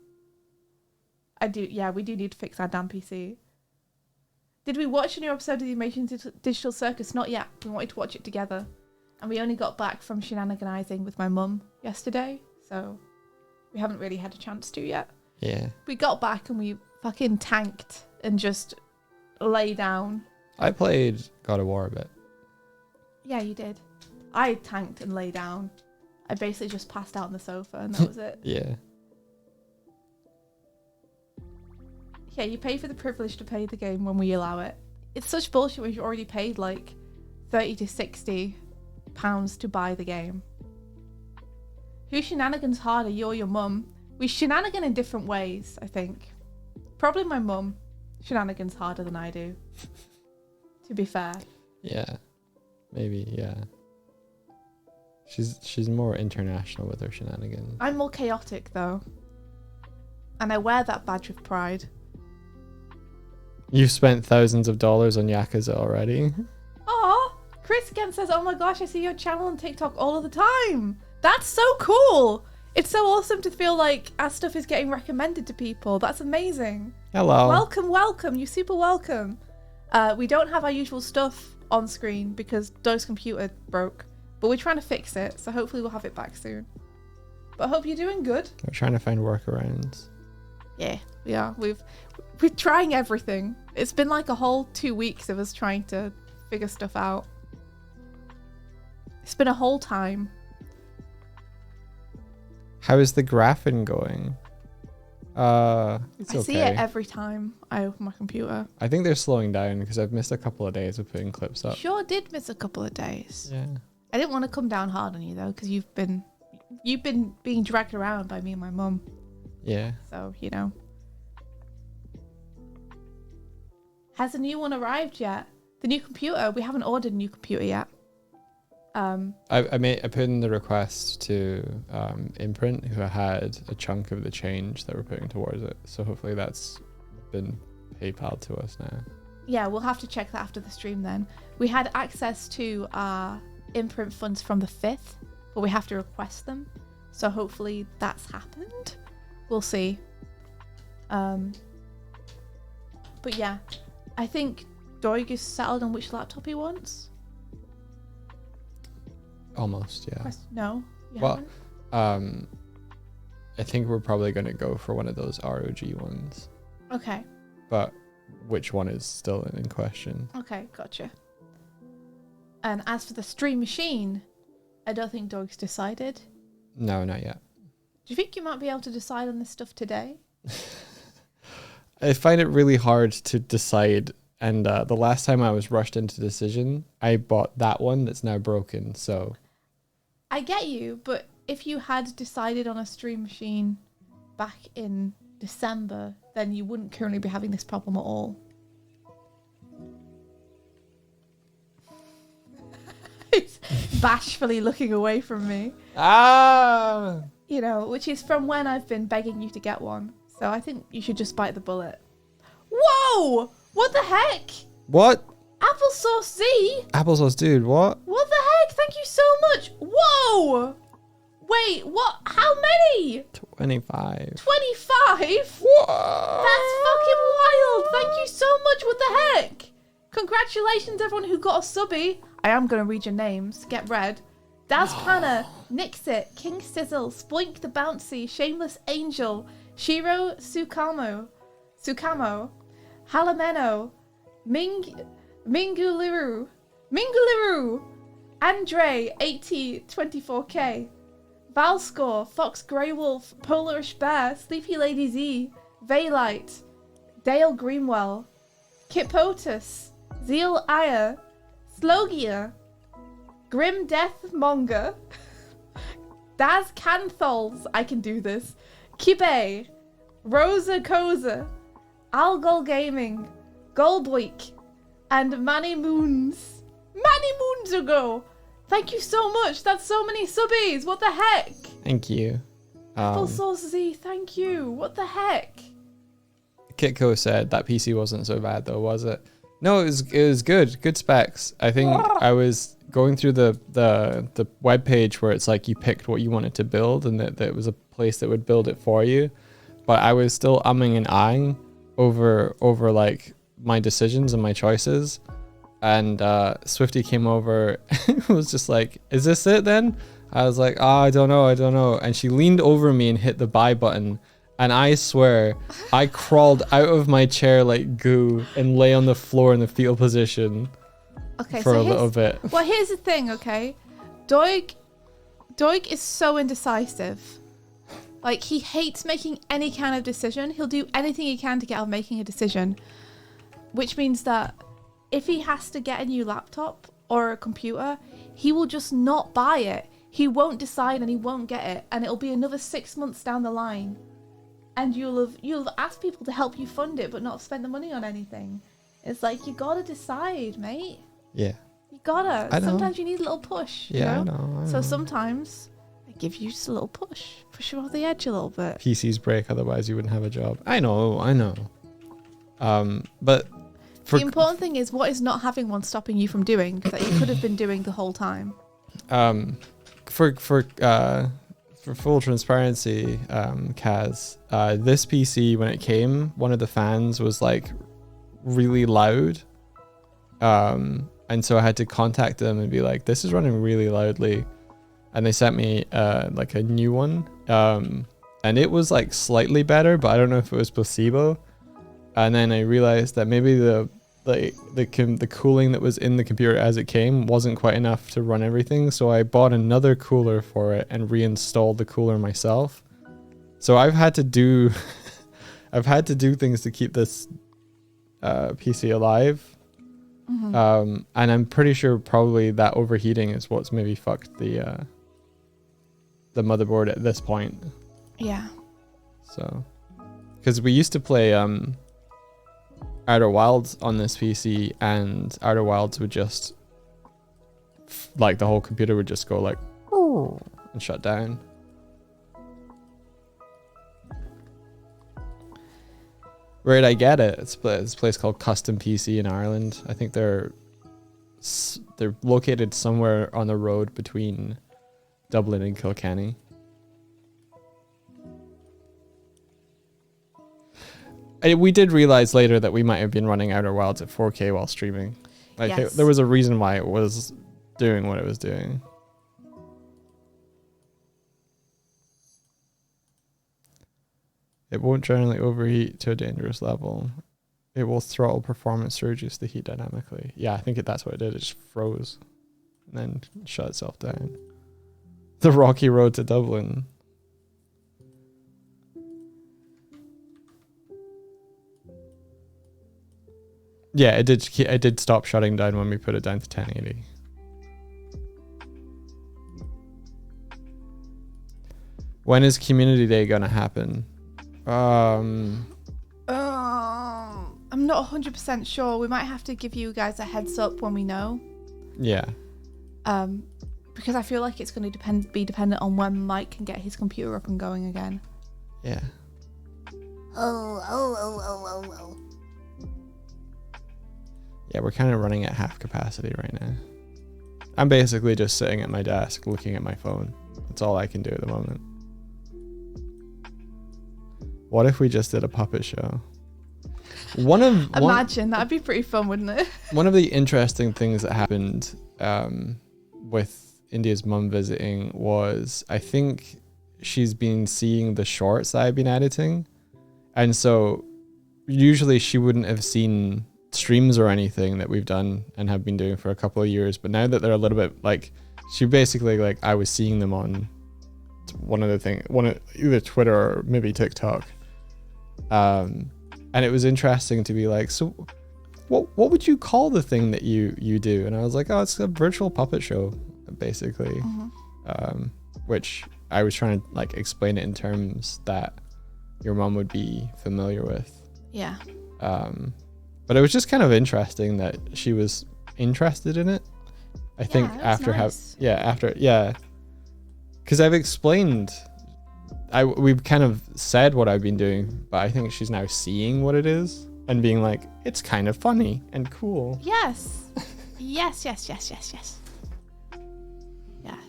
We do need to fix our damn PC. Did we watch a new episode of the Amazing Digital Circus? Not yet. We wanted to watch it together. And we only got back from shenaniganizing with my mum yesterday, so we haven't really had a chance to yet. Yeah. We got back and we fucking tanked and just lay down. I played God of War a bit. Yeah, you did. I tanked and lay down. I basically just passed out on the sofa and that was it. Yeah. Yeah, you pay for the privilege to play the game when we allow it. It's such bullshit when you've already paid like 30 to 60 pounds to buy the game. Who shenanigans harder, you or your mum? We shenanigan in different ways, I think. Probably my mum shenanigans harder than I do. To be fair. Yeah. Maybe, yeah. She's more international with her shenanigans. I'm more chaotic though. And I wear that badge with pride. You've spent thousands of dollars on Yakuza already. Aw! Chris again says, oh my gosh, I see your channel on TikTok all of the time. That's so cool. It's so awesome to feel like our stuff is getting recommended to people. That's amazing. Hello. Welcome. You're super welcome. We don't have our usual stuff on screen because Doig's computer broke, but we're trying to fix it, so hopefully we'll have it back soon. But I hope you're doing good. We're trying to find workarounds. Yeah, we are. We're trying everything. It's been like a whole 2 weeks of us trying to figure stuff out. It's been a whole time. How is the graphing going? It's I okay. see it every time I open my computer. I think they're slowing down because I've missed a couple of days of putting clips up. Sure did miss a couple of days. Yeah. I didn't want to come down hard on you though, because you've been being dragged around by me and my mum. Yeah. So, you know. Has the new one arrived yet? The new computer? We haven't ordered a new computer yet. I put in the request to Imprint, who had a chunk of the change that we're putting towards it. So hopefully that's been PayPal to us now. Yeah, we'll have to check that after the stream then. We had access to our Imprint funds from the 5th, but we have to request them. So hopefully that's happened. We'll see. But yeah, I think Doig is settled on which laptop he wants. Almost, yeah. No. Well, I think we're probably going to go for one of those ROG ones. Okay. But which one is still in question? Okay, gotcha. And as for the stream machine, I don't think Doig's decided. No, not yet. Do you think you might be able to decide on this stuff today? I find it really hard to decide. And the last time I was rushed into decision, I bought that one that's now broken. So I get you, but if you had decided on a stream machine back in December, then you wouldn't currently be having this problem at all. It's bashfully looking away from me. You know, which is from when I've been begging you to get one. So I think you should just bite the bullet. Whoa! What the heck? What? Applesauce Z? Applesauce dude, what? What the heck? Thank you so much. Whoa! Wait, what? How many? 25. 25? What? That's fucking wild. Thank you so much. What the heck? Congratulations, everyone who got a subby. I am going to read your names. Get read. Daz Panna, Nixit, King Sizzle, Spoink the Bouncy, Shameless Angel, Shiro Sukamo, Halameno, Minguliru, Andre 8024K, Valscore, Fox Greywolf, Polarish Bear, Sleepy Lady Z, Vaylite, Dale Greenwell, Kipotus, Zeal Ire, Slogia, Grim Death Monger, Daz Canthols, I can do this, Kibe, Rosa Koza, Algol Gaming, Golbweek, and Manny Moons. Manny Moons ago! Thank you so much, that's so many subbies, what the heck? Thank you. Applesauce Z, thank you, what the heck? Kitco said that PC wasn't so bad though, was it? No, it was good specs. I think I was going through the web page where it's like you picked what you wanted to build and that it was a place that would build it for you. But I was still umming and ahhing over like my decisions and my choices. And Swifty came over and was just like, is this it then? I was like, I don't know. And she leaned over me and hit the buy button. And I swear, I crawled out of my chair like goo and lay on the floor in the fetal position for a little bit. Well, here's the thing, okay? Doig is so indecisive. Like, he hates making any kind of decision. He'll do anything he can to get out of making a decision. Which means that if he has to get a new laptop or a computer, he will just not buy it. He won't decide and he won't get it. And it'll be another 6 months down the line. And you'll have asked people to help you fund it, but not spend the money on anything. It's like, you gotta decide, mate. Yeah. You gotta. I know. Sometimes you need a little push. Yeah, you know? I know. So sometimes I give you just a little push you off the edge a little bit. PCs break, otherwise you wouldn't have a job. I know. But The important thing is, what is not having one stopping you from doing that you could have been doing the whole time? For full transparency, Kaz, this PC when it came, one of the fans was like really loud, and so I had to contact them and be like, "This is running really loudly," and they sent me like a new one, and it was like slightly better, but I don't know if it was placebo. And then I realized that maybe the cooling that was in the computer as it came wasn't quite enough to run everything, so I bought another cooler for it and reinstalled the cooler myself. So I've had to do things to keep this PC alive. Mm-hmm. And I'm pretty sure probably that overheating is what's maybe fucked the motherboard at this point. Yeah. So, because we used to play Outer Wilds on this PC, and Outer Wilds would just like the whole computer would just go like and shut down. Where did I get it? It's this place called Custom PC in Ireland. I think they're located somewhere on the road between Dublin and Kilkenny. We did realize later that we might have been running Outer Wilds at 4K while streaming. Like yes. There was a reason why it was doing what it was doing. It won't generally overheat to a dangerous level. It will throttle performance to reduce the heat dynamically. Yeah, I think that's what it did. It just froze and then shut itself down. The rocky road to Dublin. Yeah, it did stop shutting down when we put it down to 1080. When is Community Day gonna happen? I'm not 100% sure. We might have to give you guys a heads up when we know. Yeah. Because I feel like it's going to be dependent on when Mike can get his computer up and going again. Yeah. Oh. Yeah, we're kind of running at half capacity right now. I'm basically just sitting at my desk looking at my phone. That's all I can do at the moment. What if we just did a puppet show? Imagine, that'd be pretty fun, wouldn't it? One of the interesting things that happened with India's mum visiting was, I think she's been seeing the shorts that I've been editing. And so usually she wouldn't have seen streams or anything that we've done and have been doing for a couple of years, but now that they're a little bit like, she basically like, I was seeing them on either Twitter or maybe TikTok, and it was interesting to be like, so what would you call the thing that you do? And I was like, oh, it's a virtual puppet show basically. Mm-hmm. Which I was trying to like explain it in terms that your mom would be familiar with. Yeah. But it was just kind of interesting that she was interested in it. I think because I've explained, we've kind of said what I've been doing, but I think she's now seeing what it is and being like, it's kind of funny and cool. Yes. yes. Yeah.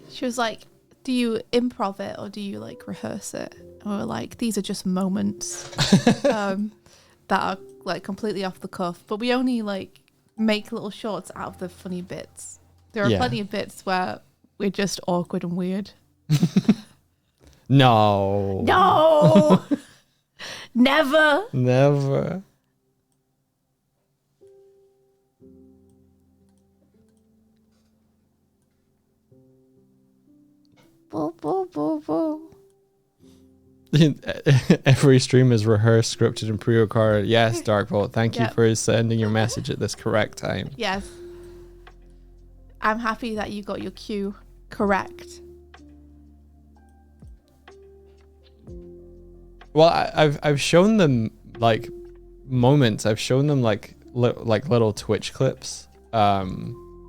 She was like, do you improv it or do you like rehearse it? And we were like, these are just moments that are like completely off the cuff, but we only like make little shorts out of the funny bits. There are plenty of bits where we're just awkward and weird. No. Never. Every stream is rehearsed, scripted, and pre-recorded. Yes, Darkbolt. Thank you for sending your message at this correct time. Yes. I'm happy that you got your cue correct. Well, I've shown them like moments. I've shown them like little Twitch clips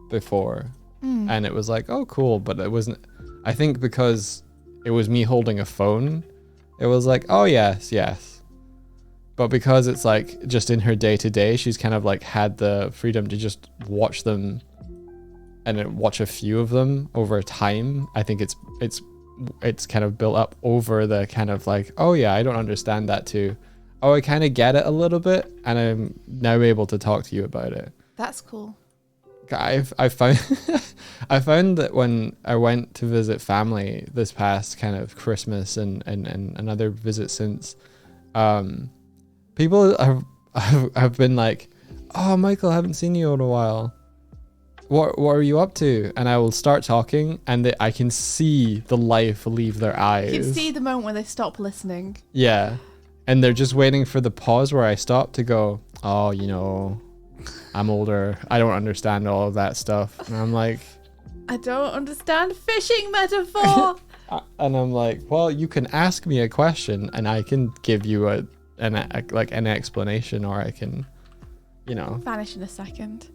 before, and it was like, oh, cool. But it wasn't. I think because it was me holding a phone, it was like, oh yes. But because it's like just in her day to day, she's kind of like had the freedom to just watch them and then watch a few of them over time. I think it's kind of built up over the kind of like, oh yeah, I don't understand that too. Oh, I kind of get it a little bit, and I'm now able to talk to you about it. That's cool. I found I found that when I went to visit family this past kind of Christmas and another visit since, people have been like, oh, Michael, I haven't seen you in a while. What are you up to? And I will start talking, and I can see the life leave their eyes. You can see the moment when they stop listening. Yeah. And they're just waiting for the pause where I stop to go, oh, you know, I'm older. I don't understand all of that stuff. And I'm like, I don't understand fishing metaphor. and I'm like, well, you can ask me a question and I can give you an explanation, or I can, you know. Vanish in a second.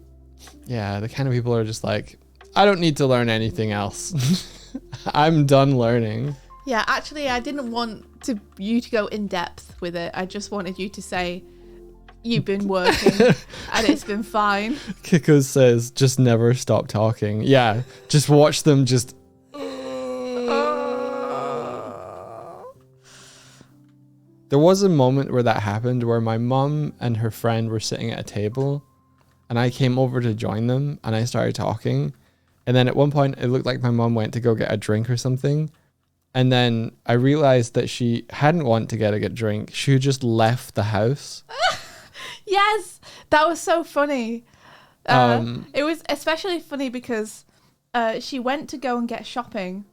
Yeah, the kind of people are just like, I don't need to learn anything else. I'm done learning. Yeah, actually, I didn't want you to go in depth with it. I just wanted you to say you've been working and it's been fine. Kiko says, just never stop talking. Yeah, just watch them just. There was a moment where that happened where my mum and her friend were sitting at a table, and I came over to join them, and I started talking. And then at one point, it looked like my mum went to go get a drink or something. And then I realized that she hadn't wanted to get a drink. She had just left the house. Yes, that was so funny. It was especially funny because she went to go and get shopping,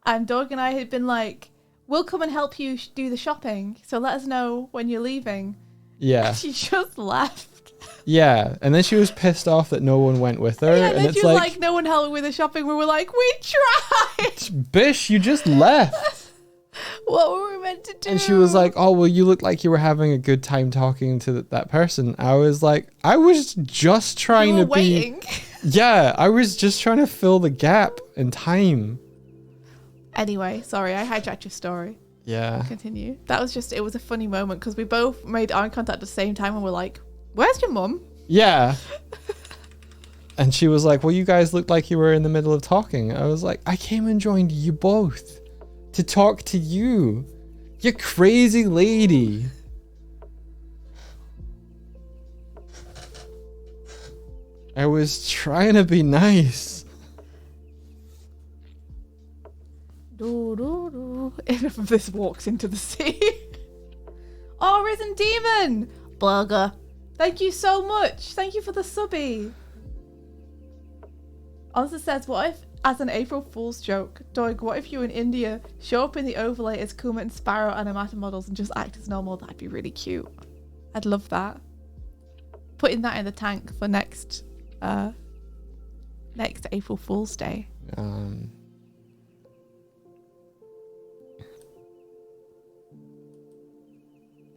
and Doig and I had been like, we'll come and help you do the shopping, so let us know when you're leaving. Yeah. And she just left. Yeah, and then she was pissed off that no one went with her. Yeah, and then it's she was like, no one helped with the shopping. We were like, we tried. Bish, you just left. What were we meant to do? And she was like, oh, well, you look like you were having a good time talking to that person. I was like, I was just trying to waiting. be... Yeah, I was just trying to fill the gap in time. Anyway, sorry, I hijacked your story. Yeah. Continue. That was just, it was a funny moment because we both made eye contact at the same time and we're like, where's your mum? Yeah. And she was like, well, you guys looked like you were in the middle of talking. I was like, I came and joined you both to talk to you. You crazy lady. I was trying to be nice. If this walks into the sea. Oh, Risen Demon! Burger. Thank you so much. Thank you for the subby. Answer says, what if, as an April Fool's joke, Doig, what if you in India show up in the overlay as Kuma and Sparrow animator models and just act as normal? That'd be really cute. I'd love that. Putting that in the tank for next April Fool's Day.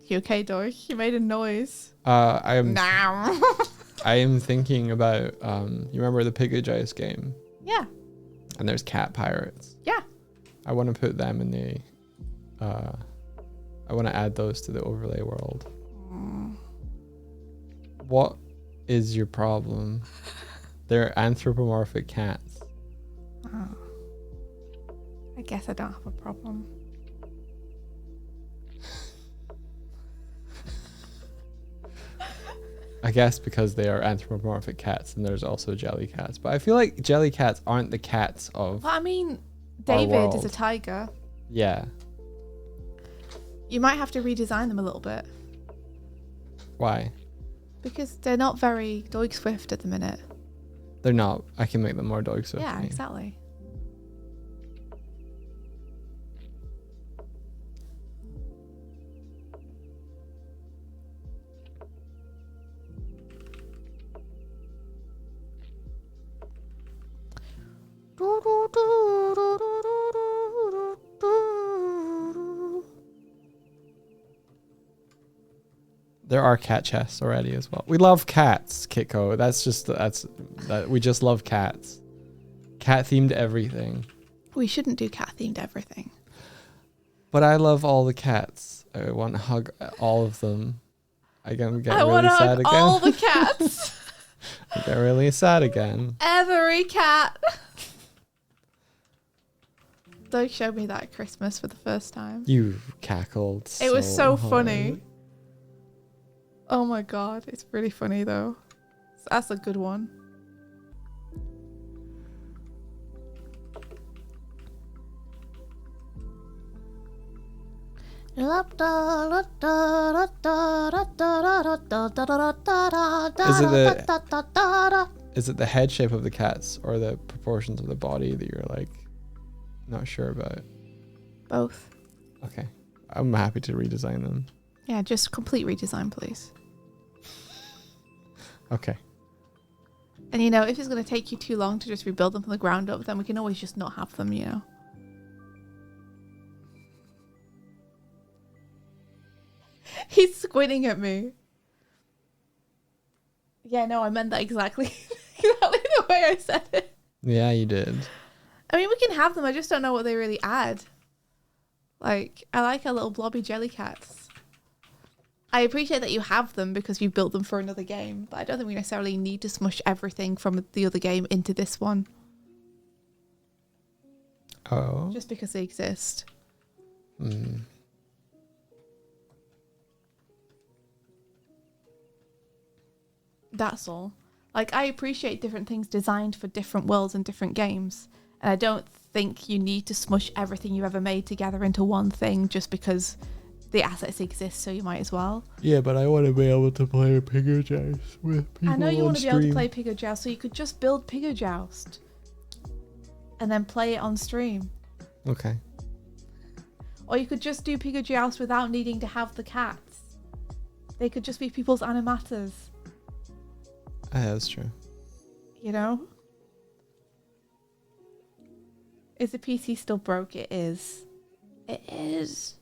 You okay, Doig? You made a noise. I am Now. I am thinking about you remember the Piggies game? Yeah. And there's cat pirates. Yeah. I want to put them in the I want to add those to the overlay world. What is your problem? They're anthropomorphic cats. Oh. I guess I don't have a problem. I guess because they are anthropomorphic cats, and there's also jelly cats. But I feel like jelly cats aren't the cats of. Well, I mean, our David world. is a tiger. Yeah. You might have to redesign them a little bit Why? because they're not very Doig Swift at the minute. They're not. I can make them more Doig Swift. Yeah, exactly. There are cat chests already as well. We love cats, Kitco. We just love cats. Cat themed everything. We shouldn't do cat themed everything. But I love all the cats. I want to hug all of them. I can get I really want to sad hug again. all the cats. I get really sad again. Every cat. Doig showed me that at Christmas for the first time. You cackled. It was so hard. funny. Oh my god, it's really funny though. That's a good one. Is it the head shape of the cats or the proportions of the body that you're like not sure about? Both. Okay. I'm happy to redesign them. Yeah, just complete redesign, please. Okay. And you know, if it's going to take you too long to just rebuild them from the ground up, then we can always just not have them, you know. He's squinting at me. Yeah, no, I meant that exactly the way I said it. Yeah, you did. I mean, we can have them. I just don't know what they really add. Like, I like our little blobby jelly cats. I appreciate that you have them because you built them for another game, but I don't think we necessarily need to smush everything from the other game into this one. Oh. Just because they exist. Hmm. That's all. Like, I appreciate different things designed for different worlds and different games. And I don't think you need to smush everything you've ever made together into one thing just because the assets exist, so you might as well. Yeah, but I want to be able to play Pigger Joust with people I know you on want to be able to stream. play Pigger Joust, so you could just build Pigger Joust and then play it on stream. Okay. Or you could just do Pigger Joust without needing to have the cats. They could just be people's animators. That's true. You know? Is the PC still broke? It is. It is.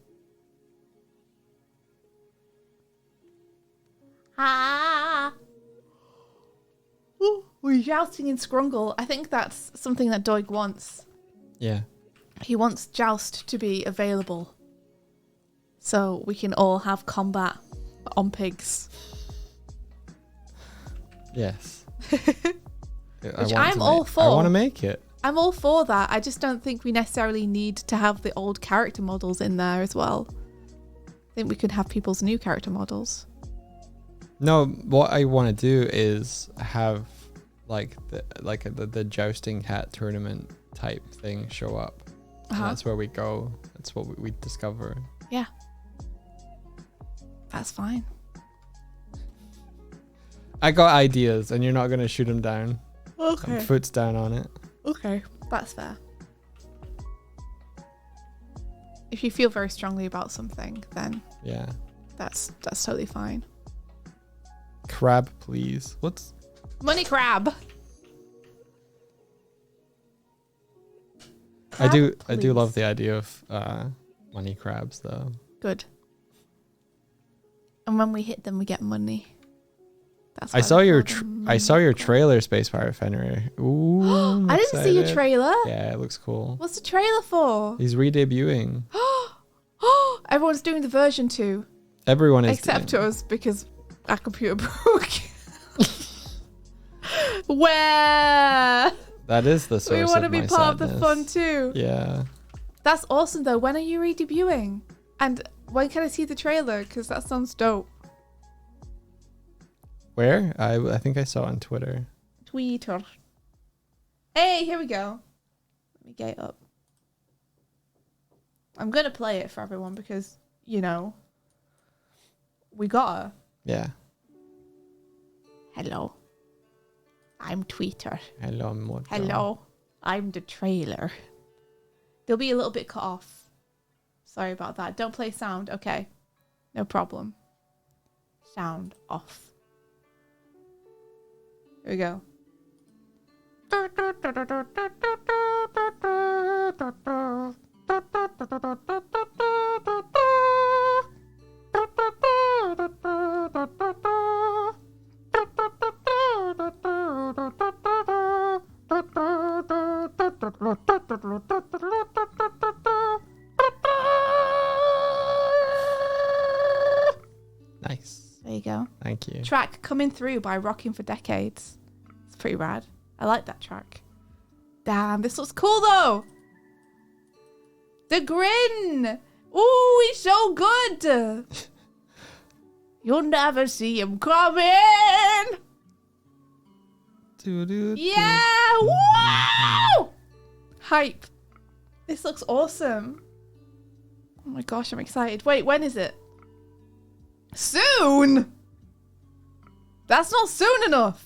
Ah! Ooh, we're jousting in Scrungle. I think that's something that Doig wants. Yeah. He wants Joust to be available. So we can all have combat on pigs. Yes. Which I'm all for. I want to make it. I'm all for that. I just don't think we necessarily need to have the old character models in there as well. I think we could have people's new character models. No, what I want to do is have like the jousting cat tournament type thing show up. And that's where we go. That's what we discover. Yeah. That's fine. I got ideas, and you're not gonna shoot them down. Okay. Foot's down on it. Okay. That's fair. If you feel very strongly about something, then Yeah. that's totally fine. Crab, please. What's Money crab. I do Please. love the idea of money crabs though. Good. And when we hit them, we get money. That's I why saw they your call them I saw money your crab. trailer, Space Pirate Fenrir. Ooh, I'm I didn't see your excited. trailer. Yeah, it looks cool. What's the trailer for? He's re-debuting. Everyone's doing the version 2. Everyone is Except doing- us, because our computer broke. Where? That is the source We want to of be my part sadness. of the fun too. Yeah. That's awesome though. When are you re-debuting? And when can I see the trailer? Because that sounds dope. Where? I think I saw on Twitter. Twitter. Hey, here we go. Let me get it up. I'm going to play it for everyone because, you know, we gotta. Yeah. Hello. I'm Twitter. Hello, Morgan. Hello. I'm the trailer. They'll be a little bit cut off. Sorry about that. Don't play sound. Okay. No problem. Sound off. Here we go. Nice. There There you go. Thank you. Track Coming Through by Rocking for Decades. It's pretty rad. I like that track. Damn, this looks cool though. The grin. Ooh, he's so good. You'll never see him coming. Yeah, woo! Hype. This looks awesome. Oh my gosh, I'm excited. Wait, when is it? Soon? That's not soon enough.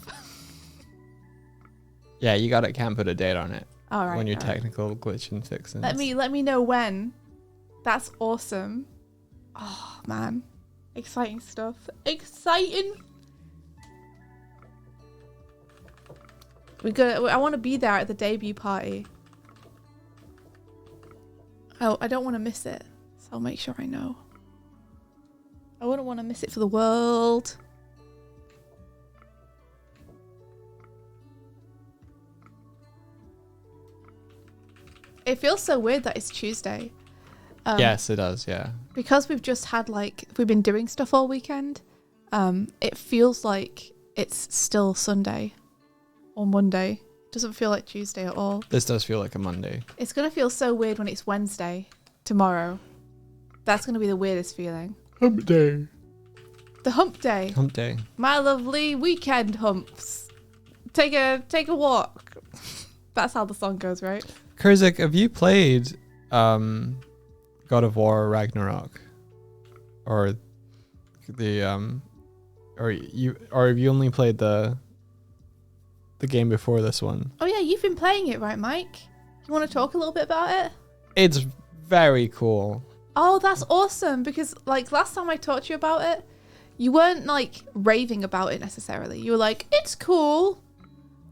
Yeah, can't put a date on it. All right. When you're all right. technical glitch and fixing. Let me know when. That's awesome. Oh man. Exciting stuff. Exciting. I want to be there at the debut party. Oh, I don't want to miss it. So I'll make sure I know. I wouldn't want to miss it for the world. It feels so weird that it's Tuesday. Yes, it does. Yeah. Because we've just had we've been doing stuff all weekend. It feels like it's still Sunday or Monday. It doesn't feel like Tuesday at all. This does feel like a Monday. It's gonna feel so weird when it's Wednesday tomorrow. That's gonna be the weirdest feeling. Hump day. The hump day. Hump day. My lovely weekend humps. Take a walk. That's how the song goes, right? Kurzak, have you played God of War Ragnarok? Or the or have you only played the game before this one? Oh yeah, you've been playing it, right, Mike? You want to talk a little bit about it? It's very cool. Oh, that's awesome, because last time I talked to you about it, you weren't raving about it necessarily. You were like, it's cool,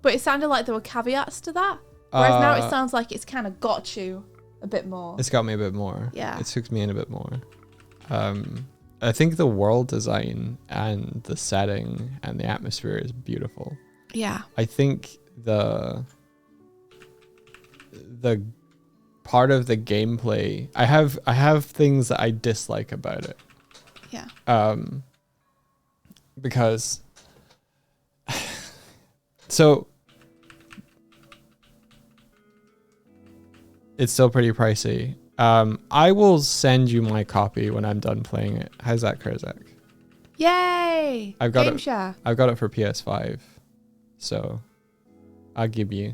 but it sounded like there were caveats to that. Whereas now it sounds like it's kind of got you a bit more. It's got me a bit more. Yeah. It's hooked me in a bit more. I think the world design and the setting and the atmosphere is beautiful. Yeah. I think the part of the gameplay, I have things that I dislike about it. Yeah. Because so it's still pretty pricey. I will send you my copy when I'm done playing it. How's that, Kurzak? Yay! I've got Game it. share. I've got it for PS5, so I'll give you.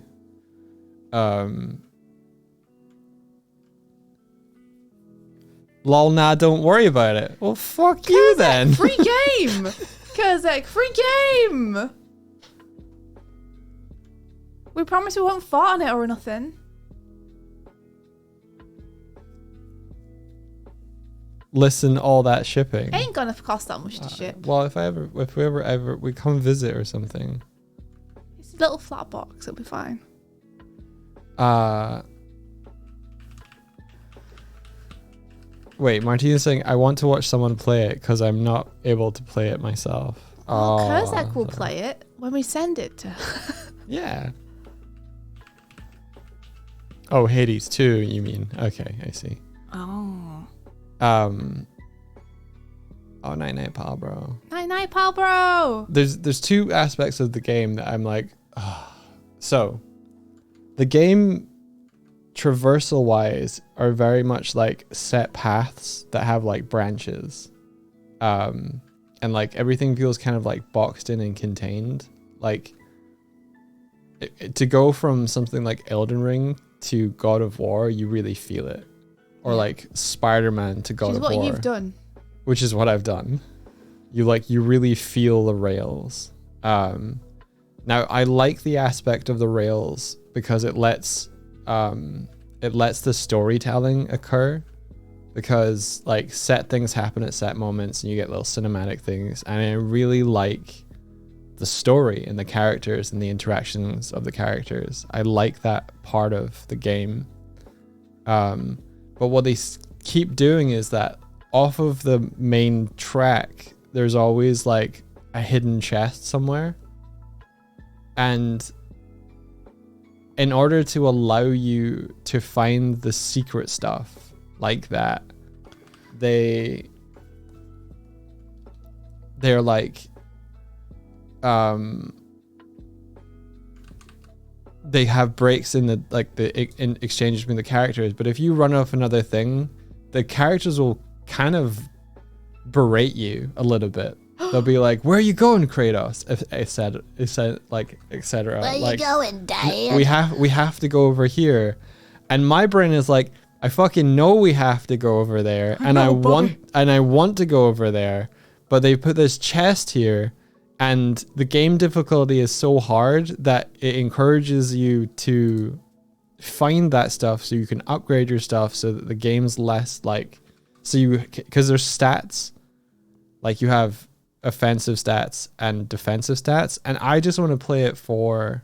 Lol, nah, don't worry about it. Well, fuck you then. Free game! Kurzak, free game! We promise we won't fart on it or nothing. Listen, all that shipping. Ain't gonna cost that much to ship. Well, if we ever we come visit or something. It's a little flat box, it'll be fine. Wait, Martina's saying I want to watch someone play it because I'm not able to play it myself. Well, Kurzak will play it when we send it to Yeah. Oh, Hades 2, you mean? Okay, I see. Oh. Oh, night, pal, bro. Night, pal, bro. There's two aspects of the game that I'm like, So, the game, traversal wise, are very much like set paths that have branches, and everything feels kind of boxed in and contained. To go from something like Elden Ring to God of War, you really feel it. Or Spider-Man to God of War. Which is what you've done. Which is what I've done. You really feel the rails. Now I like the aspect of the rails because it lets the storytelling occur, because set things happen at set moments and you get little cinematic things, and I really like the story and the characters and the interactions of the characters. I like that part of the game. But what they keep doing is that off of the main track, there's always a hidden chest somewhere. And in order to allow you to find the secret stuff like that, they they're like they have breaks in in exchanges between the characters, but if you run off another thing, the characters will kind of berate you a little bit. They'll be like, "Where are you going, Kratos?" etc. Where Like, you going, Dad? we have to go over here, and my brain is like, I fucking know we have to go over there, and I want to go over there, but they put this chest here, and the game difficulty is so hard that it encourages you to find that stuff so you can upgrade your stuff so that the game's less like, so you, because there's stats, like you have offensive stats and defensive stats, and I just want to play it for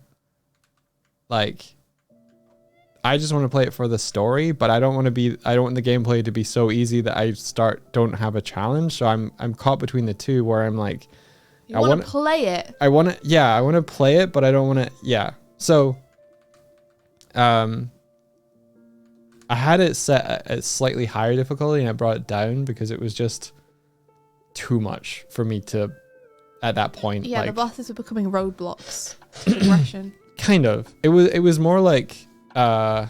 like, I just want to play it for the story, but I don't want the gameplay to be so easy that I don't have a challenge. So I'm caught between the two where I'm like, I want to play it. I want to play it, but I don't want to. Yeah. So, I had it set at slightly higher difficulty, and I brought it down because it was just too much for me to, at that point. Yeah, like, the bosses were becoming roadblocks to progression. Kind of. It was more like, I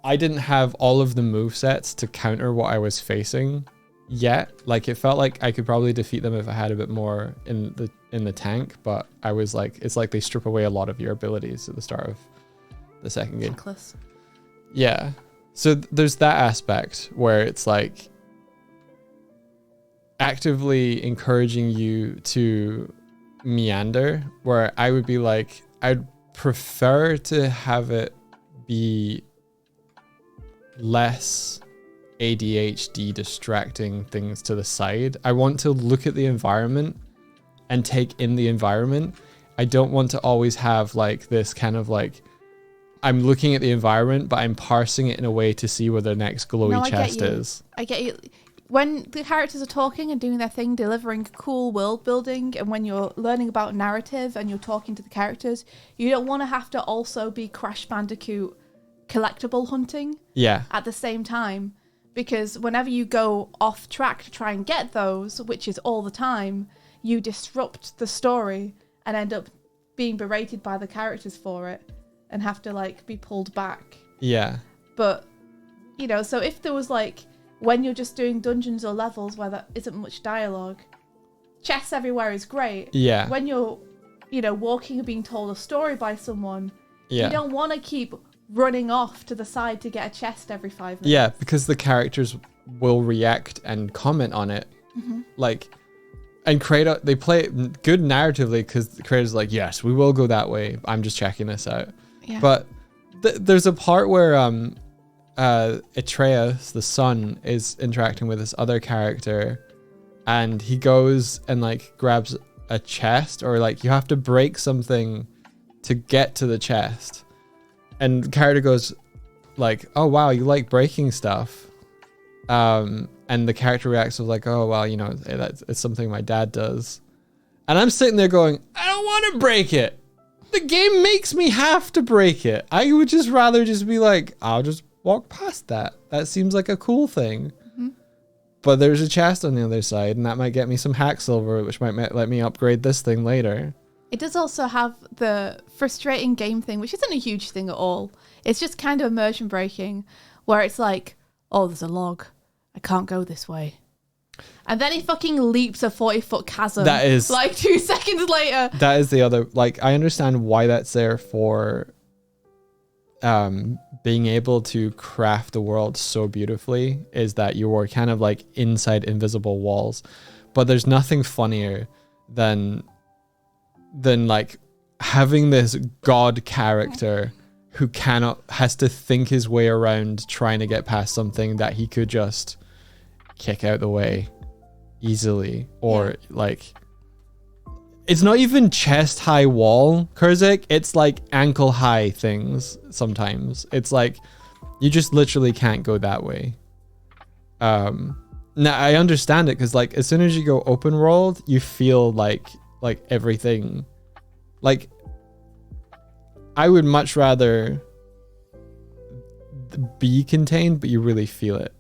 didn't have all of the movesets to counter what I was facing yet. Like, it felt like I could probably defeat them if I had a bit more in the tank, but I was like, it's like they strip away a lot of your abilities at the start of the second game. Thankless. Yeah. So there's that aspect where it's like actively encouraging you to meander, where I would be like, I'd prefer to have it be less ADHD distracting things to the side. I want to look at the environment and take in the environment. I don't want to always have like this kind of like, I'm looking at the environment, but I'm parsing it in a way to see where the next glowy chest is. I get you. When the characters are talking and doing their thing, delivering cool world building, and when you're learning about narrative and you're talking to the characters, you don't want to have to also be Crash Bandicoot collectible hunting at the same time. Because whenever you go off track to try and get those, which is all the time, you disrupt the story and end up being berated by the characters for it and have to like be pulled back. Yeah. But, you know, so if there was like, when you're just doing dungeons or levels where there isn't much dialogue, chests everywhere is great. Yeah. When you're, you know, walking and being told a story by someone, you don't want to keep running off to the side to get a chest every 5 minutes. Yeah, because the characters will react and comment on it. Mm-hmm. Like, and Kratos, they play it good narratively because Kratos is like, yes, we will go that way. I'm just checking this out. Yeah. But there's a part where Atreus, the son, is interacting with this other character, and he goes and like grabs a chest, or like you have to break something to get to the chest. And the character goes like, oh, wow, you like breaking stuff. And the character reacts with like, oh, well, you know, it's something my dad does. And I'm sitting there going, I don't want to break it. The game makes me have to break it. I would just rather just be like, I'll just walk past that. That seems like a cool thing. Mm-hmm. But there's a chest on the other side, and that might get me some hack silver, which might let me upgrade this thing later. It does also have the frustrating game thing, which isn't a huge thing at all. It's just kind of immersion breaking, where it's like, oh, there's a log. I can't go this way. And then he fucking leaps a 40-foot chasm. That is... like 2 seconds later. That is the other... Like, I understand why that's there for being able to craft the world so beautifully, is that you were kind of like inside invisible walls. But there's nothing funnier than like having this god character who has to think his way around trying to get past something that he could just kick out the way easily, or like, it's not even chest high wall, Kurzik, it's like ankle high things. Sometimes it's like you just literally can't go that way. Now I understand it, because like as soon as you go open world, you feel like everything, like I would much rather be contained, but you really feel it.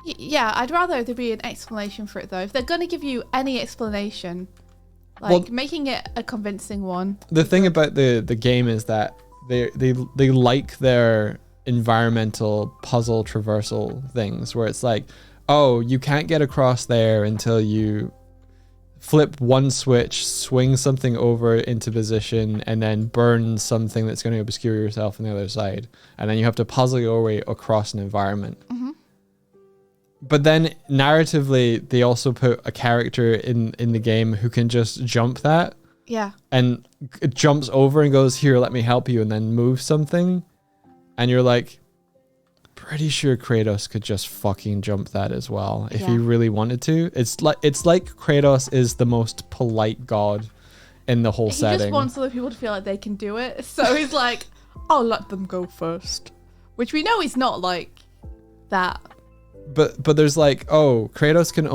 Yeah, I'd rather there be an explanation for it though. If they're gonna give you any explanation, like making it a convincing one. The thing about the game is that they like their environmental puzzle traversal things where it's like, oh, you can't get across there until you flip one switch, swing something over into position, and then burn something that's going to obscure yourself on the other side. And then you have to puzzle your way across an environment. Mm-hmm. But then narratively, they also put a character in the game who can just jump that. Yeah. And it jumps over and goes, here, let me help you, and then move something. And you're like, pretty sure Kratos could just fucking jump that as well if he really wanted to. It's like Kratos is the most polite god in the whole setting. He just wants other people to feel like they can do it. So he's like, I'll let them go first. Which we know he's not like that. But there's like, oh, Kratos can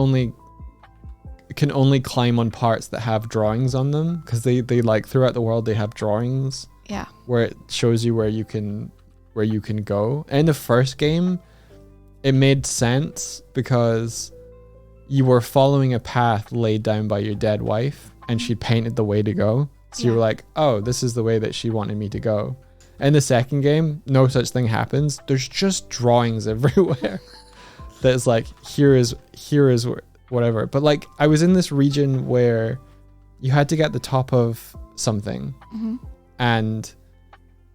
only climb on parts that have drawings on them because they like throughout the world they have drawings. Yeah. Where it shows you where you can go. In the first game, it made sense because you were following a path laid down by your dead wife and she painted the way to go. So you were like, oh, this is the way that she wanted me to go. In the second game, no such thing happens. There's just drawings everywhere. That's like, here is whatever. But like, I was in this region where you had to get the top of something, and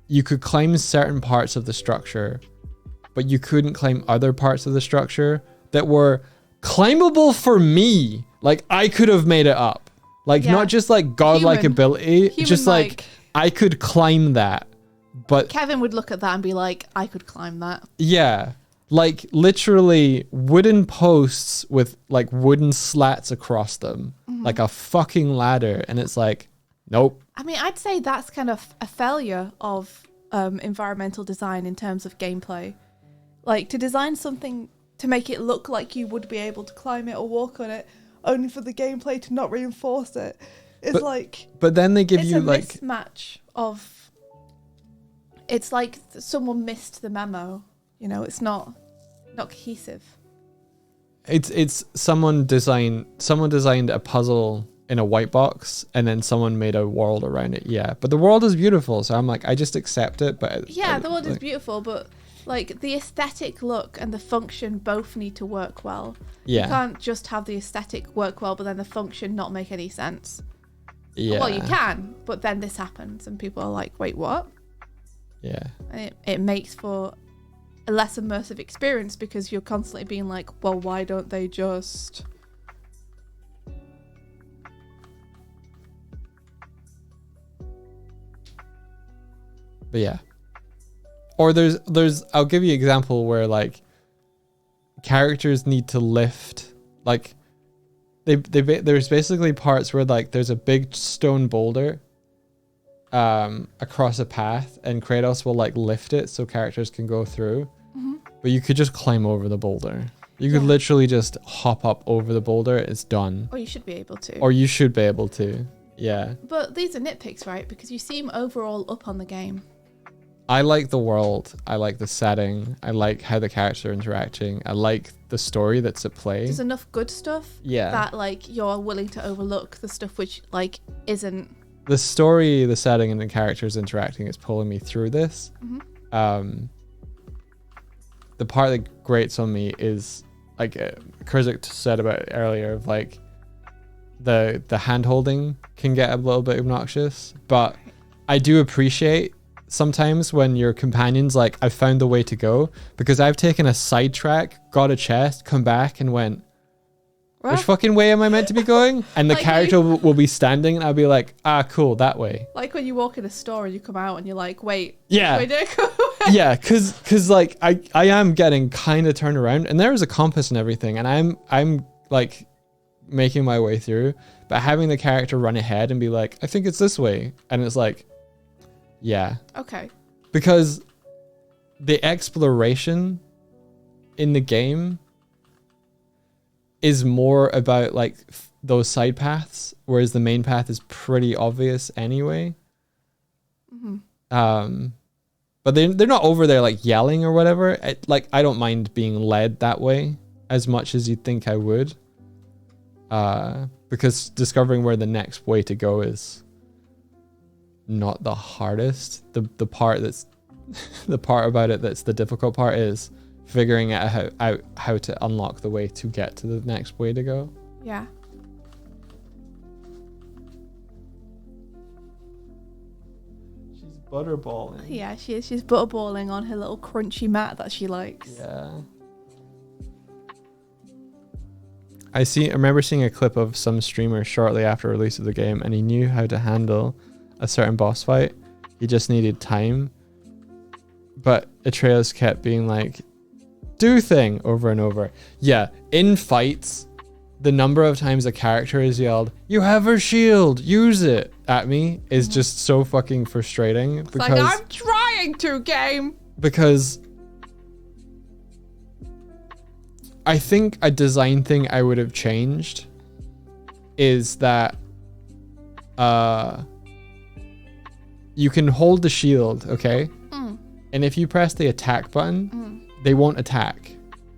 you could climb certain parts of the structure, but you couldn't climb other parts of the structure that were climbable for me. Like, I could have made it up. Like, not just like godlike ability, just like I could climb that. But Kevin would look at that and be like, I could climb that. Yeah. Like literally wooden posts with like wooden slats across them, like a fucking ladder. And it's like, nope. I mean, I'd say that's kind of a failure of environmental design in terms of gameplay. Like to design something to make it look like you would be able to climb it or walk on it, only for the gameplay to not reinforce it. It's But then they give you like it's a mismatch of. It's like someone missed the memo. You know, it's not cohesive. It's someone designed a puzzle in a white box and then someone made a world around it. Yeah, but the world is beautiful, so I'm like, I just accept it. But yeah, the world is beautiful, but like the aesthetic look and the function both need to work well. Yeah, you can't just have the aesthetic work well, but then the function not make any sense. Yeah, well, you can, but then this happens and people are like, wait, what? Yeah, and it makes for a less immersive experience because you're constantly being like, well, why don't they just... But yeah. Or there's I'll give you an example where like characters need to lift, like there's basically parts where like there's a big stone boulder across a path and Kratos will like lift it so characters can go through. But you could just climb over the boulder. You could literally just hop up over the boulder. It's done. Or you should be able to. Or you should be able to. Yeah. But these are nitpicks, right? Because you seem overall up on the game. I like the world. I like the setting. I like how the characters are interacting. I like the story that's at play. There's enough good stuff that like you're willing to overlook the stuff which like isn't. The story, the setting, and the characters interacting is pulling me through this. The part that grates on me is like Kurzik said about it earlier of like the hand holding can get a little bit obnoxious, but I do appreciate sometimes when your companion's like, I found the way to go, because I've taken a sidetrack, got a chest, come back and went, which fucking way am I meant to be going? And the like character will be standing and I'll be like, cool, that way. Like when you walk in a store and you come out and you're like, wait, yeah, where did I go? Yeah, cause like I am getting kind of turned around and there is a compass and everything and I'm like making my way through, but having the character run ahead and be like, I think it's this way. And it's like, yeah. Okay. Because the exploration in the game is more about like those side paths, whereas the main path is pretty obvious anyway. But they're not over there like yelling or whatever. Like I don't mind being led that way. as much as you'd think I would. Because discovering where the next way to go is not the hardest. The part that's the part about it that's the difficult part is figuring out how to unlock the way to get to the next way to go. Yeah. She's butterballing. Yeah, she is. She's butterballing on her little crunchy mat that she likes. Yeah. I remember seeing a clip of some streamer shortly after release of the game, and he knew how to handle a certain boss fight. He just needed time. But Atreus kept being like, do thing over and over. Yeah, in fights, the number of times a character has yelled, you have her shield, use it, at me is just so fucking frustrating. It's like, I'm trying to, game. Because I think a design thing I would have changed is that you can hold the shield, okay? And if you press the attack button, they won't attack.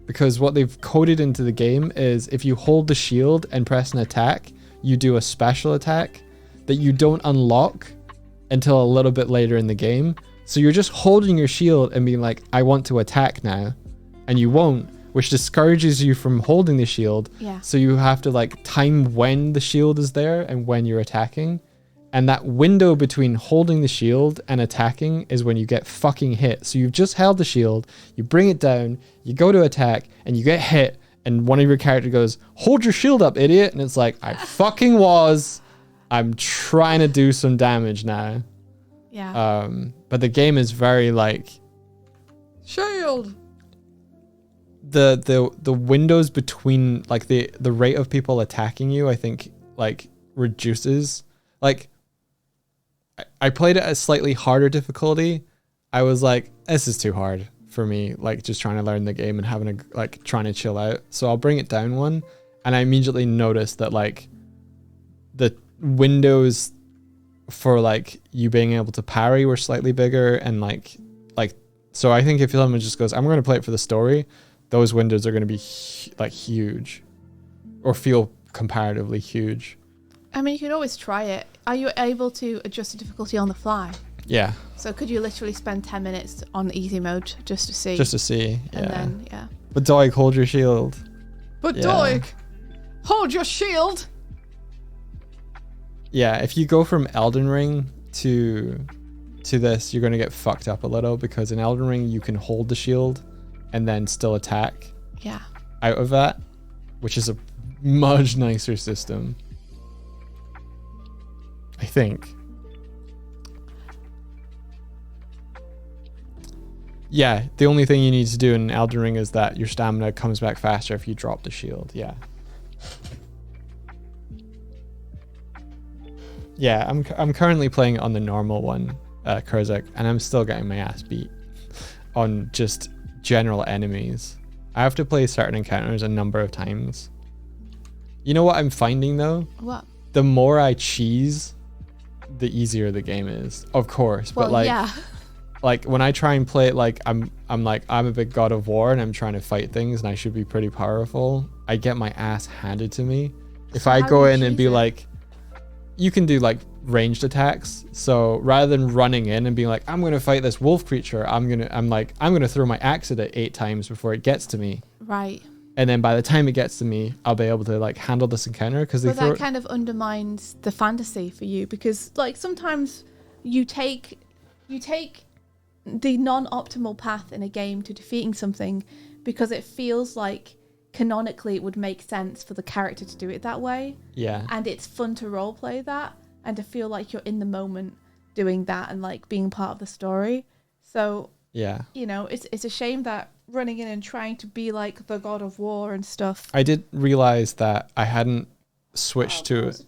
Because what they've coded into the game is if you hold the shield and press an attack, you do a special attack that you don't unlock until a little bit later in the game. So you're just holding your shield and being like, I want to attack now. And you won't, which discourages you from holding the shield. Yeah. So you have to like time when the shield is there and when you're attacking. And that window between holding the shield and attacking is when you get fucking hit. So you've just held the shield, you bring it down, you go to attack, and you get hit. And one of your characters goes, hold your shield up, idiot. And it's like, I fucking was. I'm trying to do some damage now. Yeah. But the game is very like... Shield! The windows between like the rate of people attacking you, I think like reduces. Like I played it at a slightly harder difficulty. I was like, this is too hard for me, like just trying to learn the game and having trying to chill out. So I'll bring it down one, and I immediately noticed that like the windows for like you being able to parry were slightly bigger, and like so I think if someone just goes, I'm going to play it for the story, those windows are going to be like huge, or feel comparatively huge. I mean, you could always try it. Are you able to adjust the difficulty on the fly? Yeah. So could you literally spend 10 minutes on easy mode just to see? Just to see, yeah. And then, yeah. But Doig, hold your shield. But Yeah. Doig, hold your shield! Yeah, if you go from Elden Ring to this, you're going to get fucked up a little, because in Elden Ring, you can hold the shield and then still attack Yeah. out of that, which is a much nicer system, I think. Yeah, the only thing you need to do in Elden Ring is that your stamina comes back faster if you drop the shield. Yeah. Yeah, I'm currently playing on the normal one, Kurzak, and I'm still getting my ass beat on just general enemies. I have to play certain encounters a number of times. You know what I'm finding though? What? The more I cheese, the easier the game is, of course. Well, but like, yeah. like when I try and play it, like I'm a big God of War and I'm trying to fight things and I should be pretty powerful. I get my ass handed to me. If So I how go do you in and cheese be it? like, you can do like ranged attacks. So rather than running in and being like, I'm gonna fight this wolf creature, I'm gonna throw my axe at it 8 times before it gets to me. Right. And then by the time it gets to me, I'll be able to like handle this encounter, because they But throw that kind of undermines the fantasy for you, because like sometimes you take the non-optimal path in a game to defeating something because it feels like canonically it would make sense for the character to do it that way. Yeah. And it's fun to roleplay that and to feel like you're in the moment doing that and like being part of the story. So, Yeah. you know, it's a shame that running in and trying to be like the God of War and stuff. I did realize that I hadn't switched to it.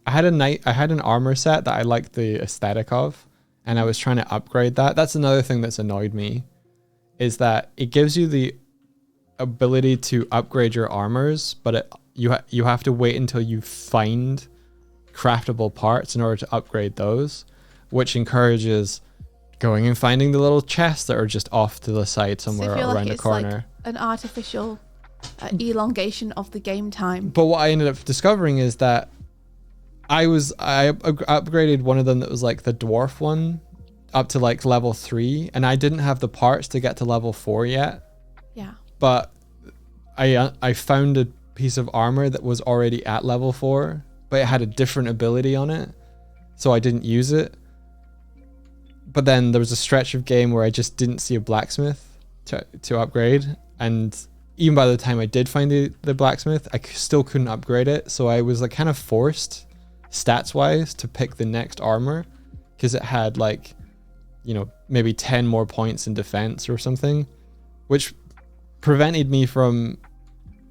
I had an armor set that I liked the aesthetic of, and I was trying to upgrade that. That's another thing that's annoyed me, is that it gives you the ability to upgrade your armors, but you have to wait until you find craftable parts in order to upgrade those, which encourages going and finding the little chests that are just off to the side somewhere So I feel around like a it's corner. like an artificial elongation of the game time. But what I ended up discovering is that I upgraded one of them that was like the dwarf one up to like level 3, and I didn't have the parts to get to level 4 yet. Yeah. But I found a piece of armor that was already at level 4, but it had a different ability on it, so I didn't use it. But then there was a stretch of game where I just didn't see a blacksmith to upgrade, and even by the time I did find the blacksmith, I still couldn't upgrade it. So I was like kind of forced, stats wise, to pick the next armor, because it had like, you know, maybe 10 more points in defense or something, which prevented me from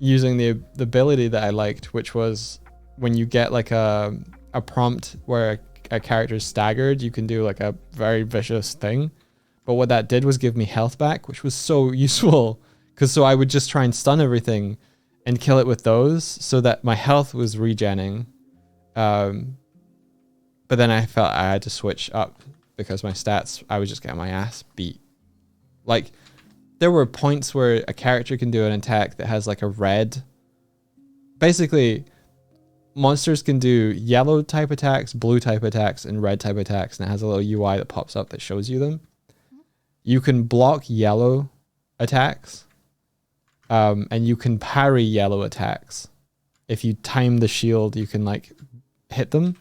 using the ability that I liked, which was when you get like a prompt where a character is staggered, you can do like a very vicious thing. But what that did was give me health back, which was so useful, because so I would just try and stun everything and kill it with those so that my health was regenning. But then I felt I had to switch up because my stats, I was just getting my ass beat. Like, there were points where a character can do an attack that has like a red. Basically, monsters can do yellow type attacks, blue type attacks, and red type attacks, and it has a little UI that pops up that shows you them. You can block yellow attacks, and you can parry yellow attacks. If you time the shield, you can like hit them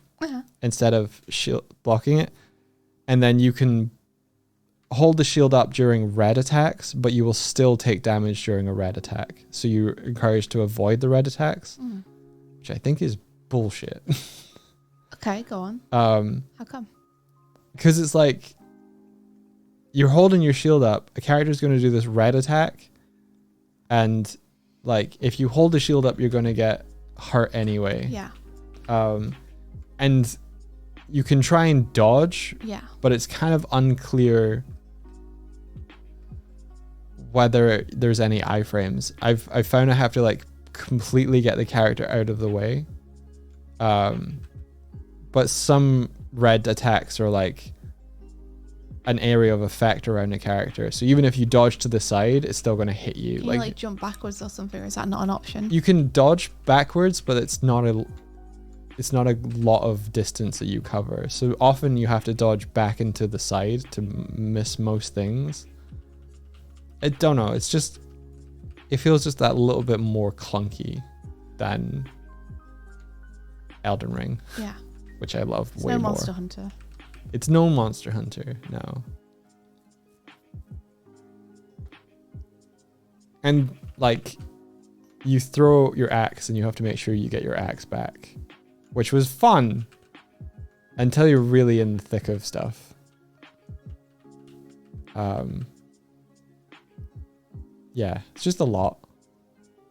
instead of shield blocking it. And then you can hold the shield up during red attacks, but you will still take damage during a red attack. So you're encouraged to avoid the red attacks, which I think is bullshit. Okay, go on. How come? Because it's like, you're holding your shield up, a character's going to do this red attack, and like if you hold the shield up, you're going to get hurt anyway. Yeah. And you can try and dodge, but it's kind of unclear whether there's any iframes. I've found I have to like completely get the character out of the way. But some red attacks are like an area of effect around a character. So even if you dodge to the side, it's still going to hit you. Can you like jump backwards or something, or is that not an option? You can dodge backwards, but it's not a lot of distance that you cover. So often you have to dodge back into the side to miss most things. I don't know. It's just, it feels just that little bit more clunky than Elden Ring. Yeah. Which I love It's way no more. Monster Hunter. It's no Monster Hunter, no. And like, you throw your axe and you have to make sure you get your axe back, which was fun until you're really in the thick of stuff. Yeah, it's just a lot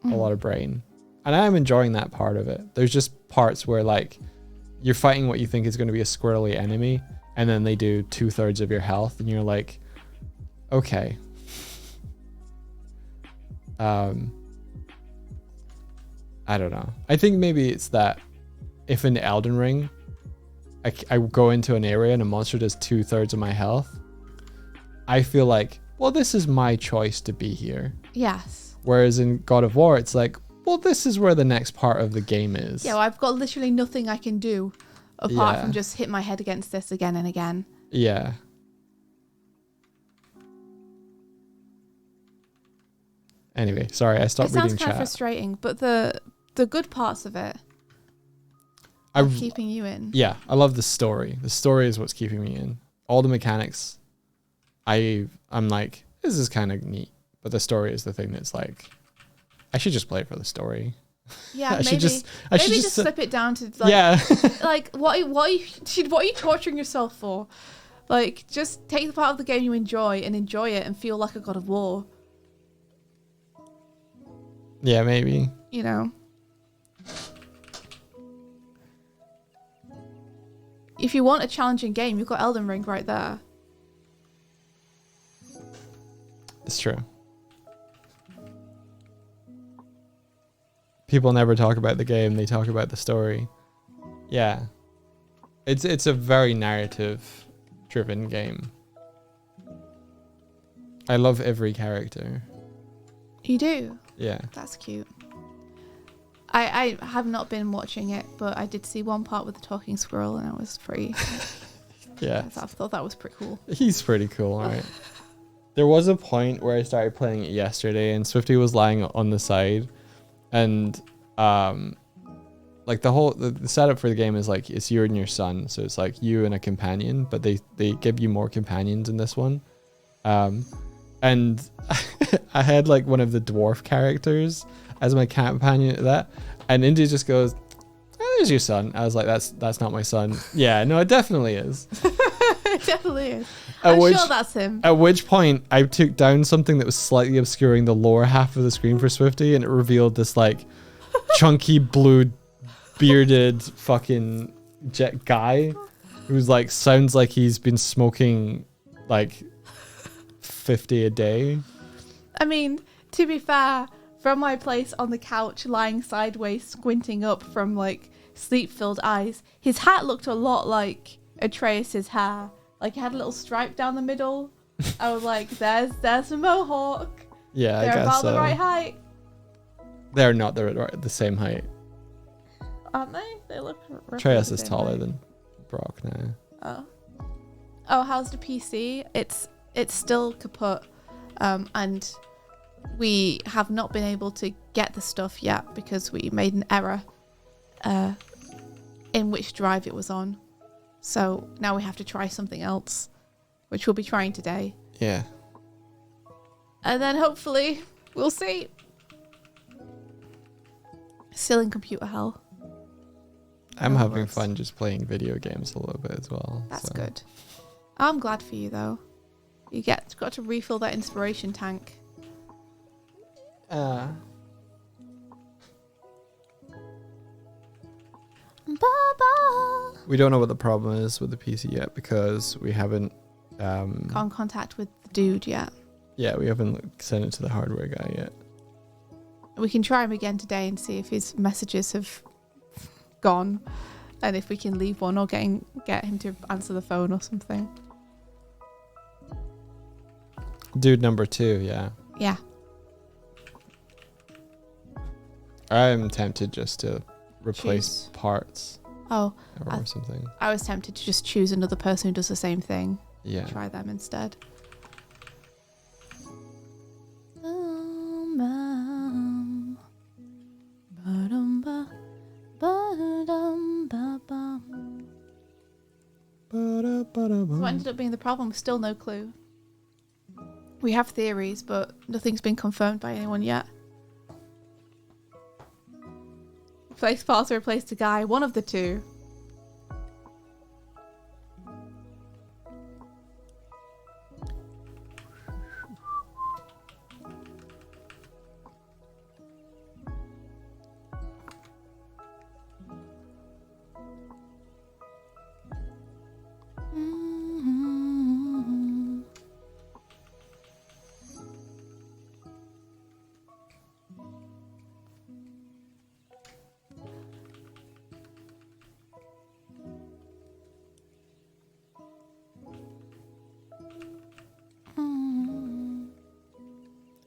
of brain, and I'm enjoying that part of it. There's just parts where like you're fighting what you think is going to be a squirrely enemy, and then they do 2/3 of your health, and you're like, okay. I don't know. I think maybe it's that if in Elden Ring, I go into an area and a monster does 2/3 of my health, I feel like, well, this is my choice to be here. Yes. Whereas in God of War, it's like, well, this is where the next part of the game is. Yeah, well, I've got literally nothing I can do apart from just hit my head against this again and again. Yeah. Anyway, sorry, I stopped reading chat. It sounds kind of frustrating, but the good parts of it are keeping you in. Yeah, I love the story. The story is what's keeping me in. All the mechanics, I'm like, this is kind of neat. But the story is the thing that's like, I should just play it for the story. Yeah, I maybe should just slip it down to like, like what are you torturing yourself for? Like, just take the part of the game you enjoy and enjoy it and feel like a God of War. Yeah, maybe. You know. If you want a challenging game, you've got Elden Ring right there. It's true. People never talk about the game, they talk about the story. Yeah. It's a very narrative driven game. I love every character. You do? Yeah. That's cute. I have not been watching it, but I did see one part with the talking squirrel, and it was pretty. Yeah. I thought that was pretty cool. He's pretty cool, right? There was a point where I started playing it yesterday, and Swifty was lying on the side, and like the setup for the game is like it's you and your son, so it's like you and a companion, but they give you more companions in this one, and I had like one of the dwarf characters as my companion at that, and India just goes, "Oh, there's your son." I was like, that's not my son. Yeah, no, it definitely is. It definitely is. I'm sure that's him. At which point I took down something that was slightly obscuring the lower half of the screen for Swifty, and it revealed this like chunky blue bearded fucking jet guy who's like sounds like he's been smoking like 50 a day. I mean, to be fair, from my place on the couch, lying sideways, squinting up from like sleep-filled eyes, his hat looked a lot like Atreus's hair. Like, he had a little stripe down the middle. I was like, there's a mohawk. Yeah, They're I guess about so. the right height. They're not the same height. Aren't they? They look roughly Atreus the is same taller height. than Brock now. Oh, how's the PC? It's still kaput, and we have not been able to get the stuff yet because we made an error in which drive it was on. So now we have to try something else, which we'll be trying today. Yeah. And then hopefully we'll see. Still in computer hell. I'm Oh, having worse. fun just playing video games a little bit as well. That's so. good. I'm glad for you though. You got to refill that inspiration tank. Baba. We don't know what the problem is with the PC yet because we haven't Got in contact with the dude yet. yeah, we haven't sent it to the hardware guy yet. We can try him again today and see if his messages have gone, and if we can leave one or get him to answer the phone or something. Dude number 2, yeah. Yeah. I'm tempted just to replace Choose. parts Oh, or something. I was tempted to just choose another person who does the same thing. Yeah. Try them instead. What ended up being the problem? Still no clue. We have theories, but nothing's been confirmed by anyone yet. Replace parts or replace the guy. One of the two.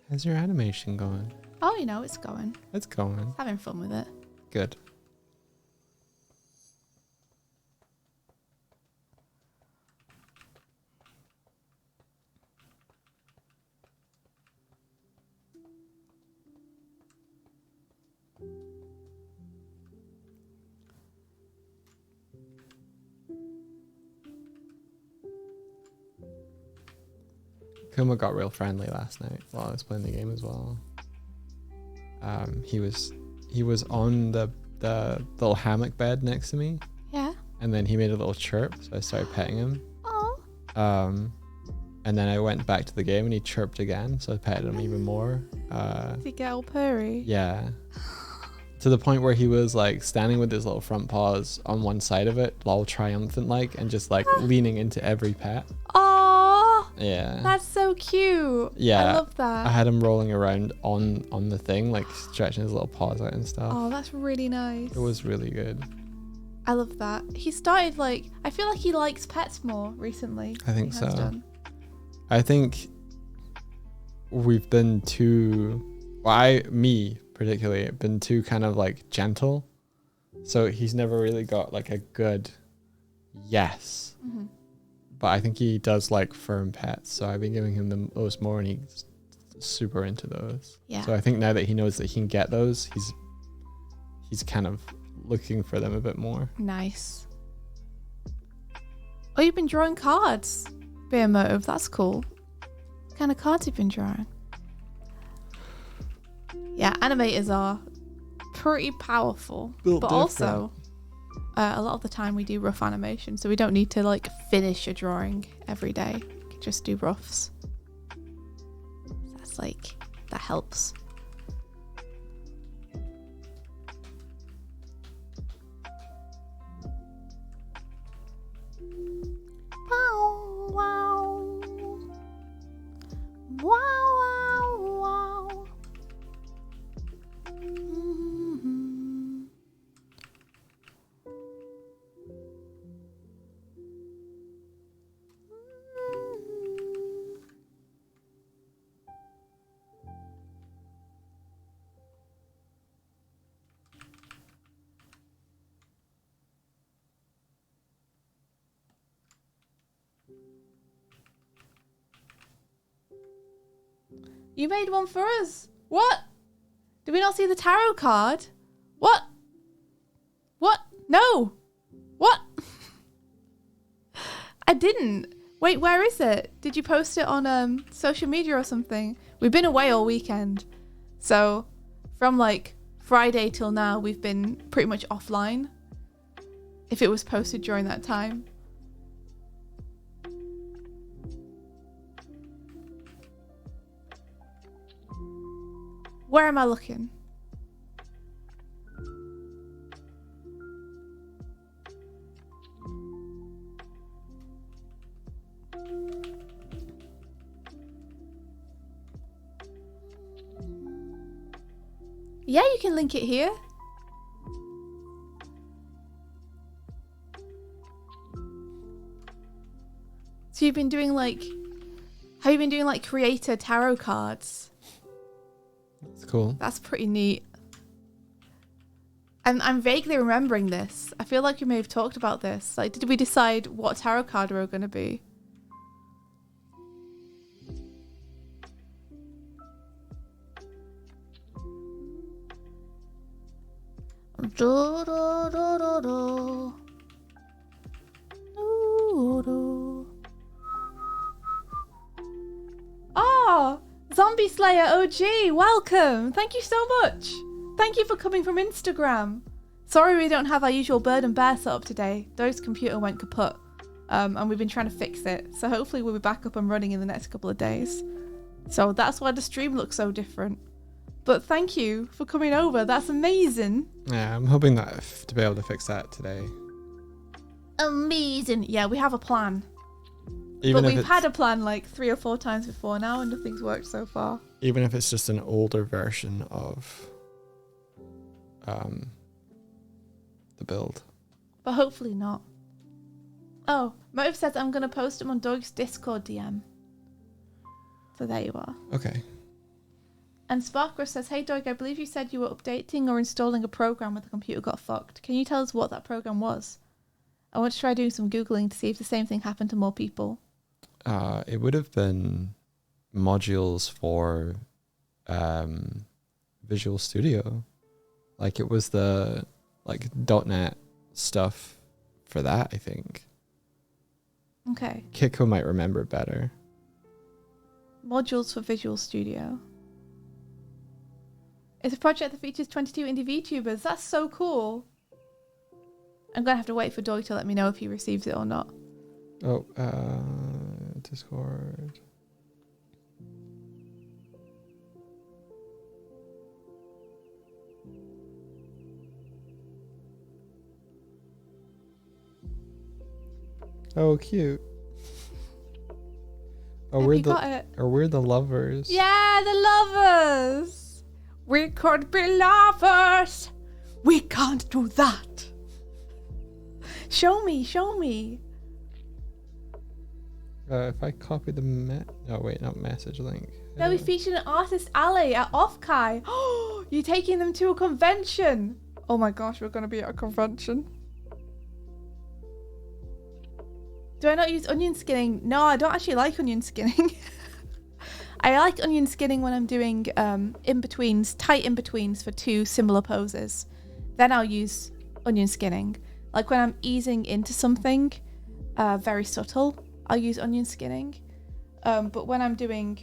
How's your animation going? Oh, you know, it's going. It's going. Having fun with it. Good. Kuma got real friendly last night while I was playing the game as well. He was on the little hammock bed next to me, Yeah. and then he made a little chirp, so I started petting him. Oh. And then I went back to the game and he chirped again, so I petted him even more. Did he get all purry? Yeah. To the point where he was like standing with his little front paws on one side of it, all triumphant like, and just like leaning into every pet. Oh, Yeah. that's so cute. Yeah. I love that. I had him rolling around on the thing, like stretching his little paws out and stuff. Oh, that's really nice. It was really good. I love that. He started like, I feel like he likes pets more recently. I think He has so. done. I think we've been too me particularly, have been too kind of like gentle. So he's never really got like a good yes. Mm-hmm. But I think he does like firm pets. So I've been giving him those more, and he's super into those. Yeah. So I think now that he knows that he can get those, he's kind of looking for them a bit more. Nice. Oh, you've been drawing cards. Beer Motive, that's cool. What kind of cards you've been drawing? Yeah, animators are pretty powerful. Built but different. also, a lot of the time we do rough animation, so we don't need to like finish a drawing every day. We can just do roughs. That helps. Wow, wow. Wow, wow, wow. Mhm. You made one for us. What? Did we not see the tarot card? What? What? No. What? I didn't. Wait, where is it? Did you post it on social media or something? We've been away all weekend. So from like Friday till now, we've been pretty much offline. If it was posted during that time. Where am I looking? Yeah, you can link it here. So you've been doing like... Have you been doing like creator tarot cards? That's cool. That's pretty neat. And I'm vaguely remembering this. I feel like we may have talked about this. Like, did we decide what tarot card we were going to be? Do, do, do, do, do. Do, do. Oh, Zombie Slayer OG, welcome. Thank you so much. Thank you for coming from Instagram. Sorry we don't have our usual bird and bear set up today. Doig's computer went kaput, and we've been trying to fix it. So hopefully we'll be back up and running in the next couple of days. So that's why the stream looks so different. But thank you for coming over. That's amazing. Yeah, I'm hoping that to be able to fix that today. Amazing. Yeah, we have a plan. Even but if we've had a plan like 3 or 4 times before now and nothing's worked so far. Even if it's just an older version of the build. But hopefully not. Oh, Motive says I'm going to post them on Doig's Discord DM. So there you are. Okay. And Sparkrush says, hey Doig, I believe you said you were updating or installing a program when the computer got fucked. Can you tell us what that program was? I want to try doing some Googling to see if the same thing happened to more people. It would have been modules for Visual Studio. Like it was the like .NET stuff for that, I think. Okay. Kiko might remember better. Modules for Visual Studio. It's a project that features 22 indie VTubers. That's so cool. I'm going to have to wait for Doig to let me know if he receives it or not. Oh, Discord. Oh, cute. Oh, we're the lovers. Yeah, the lovers. We could be lovers. We can't do that. Show me. If I copy the oh wait, not message link. They'll be featured in Artist Alley at Offkai. Oh, you're taking them to a convention. Oh my gosh, we're going to be at a convention. Do I not use onion skinning? No, I don't actually like onion skinning. I like onion skinning when I'm doing in-betweens, tight in-betweens for two similar poses. Then I'll use onion skinning. Like when I'm easing into something very subtle, I'll use onion skinning. But when I'm doing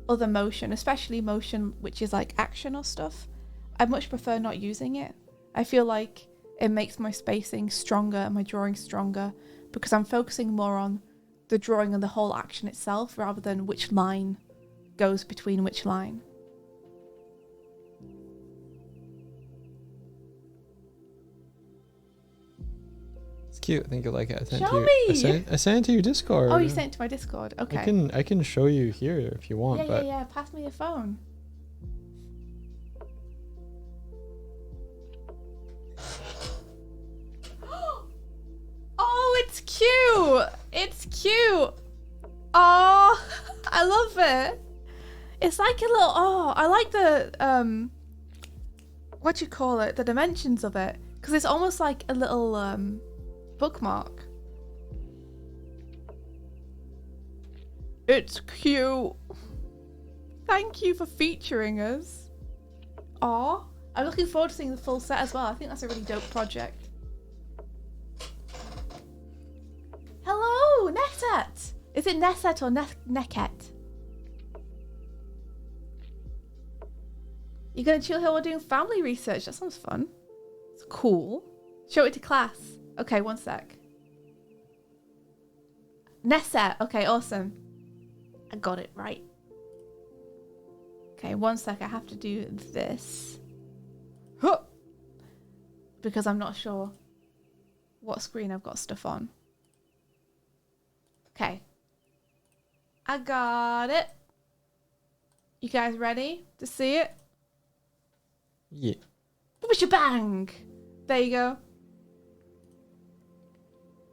other motion, especially motion which is like action or stuff, I much prefer not using it. I feel like it makes my spacing stronger and my drawing stronger because I'm focusing more on the drawing and the whole action itself rather than which line goes between which line. It's cute. I think you'll like it. Show me! I sent it to your Discord. Oh, you sent it to my Discord. Okay. I can show you here if you want. Yeah. Pass me your phone. Oh, it's cute! It's cute! Oh, I love it. It's like a little, I like the, what do you call it? The dimensions of it. Because it's almost like a little, bookmark. It's cute. Thank you for featuring us. Aw, I'm looking forward to seeing the full set as well. I think that's a really dope project. Hello, Neset. Is it Neset or Neket? You're gonna chill here while doing family research. That sounds fun. It's cool. Show it to class. Okay, one sec. Neset. Okay, awesome. I got it right. Okay, one sec. I have to do this. Huh. Because I'm not sure what screen I've got stuff on. Okay. I got it. You guys ready to see it? Yeah. Bang! There you go.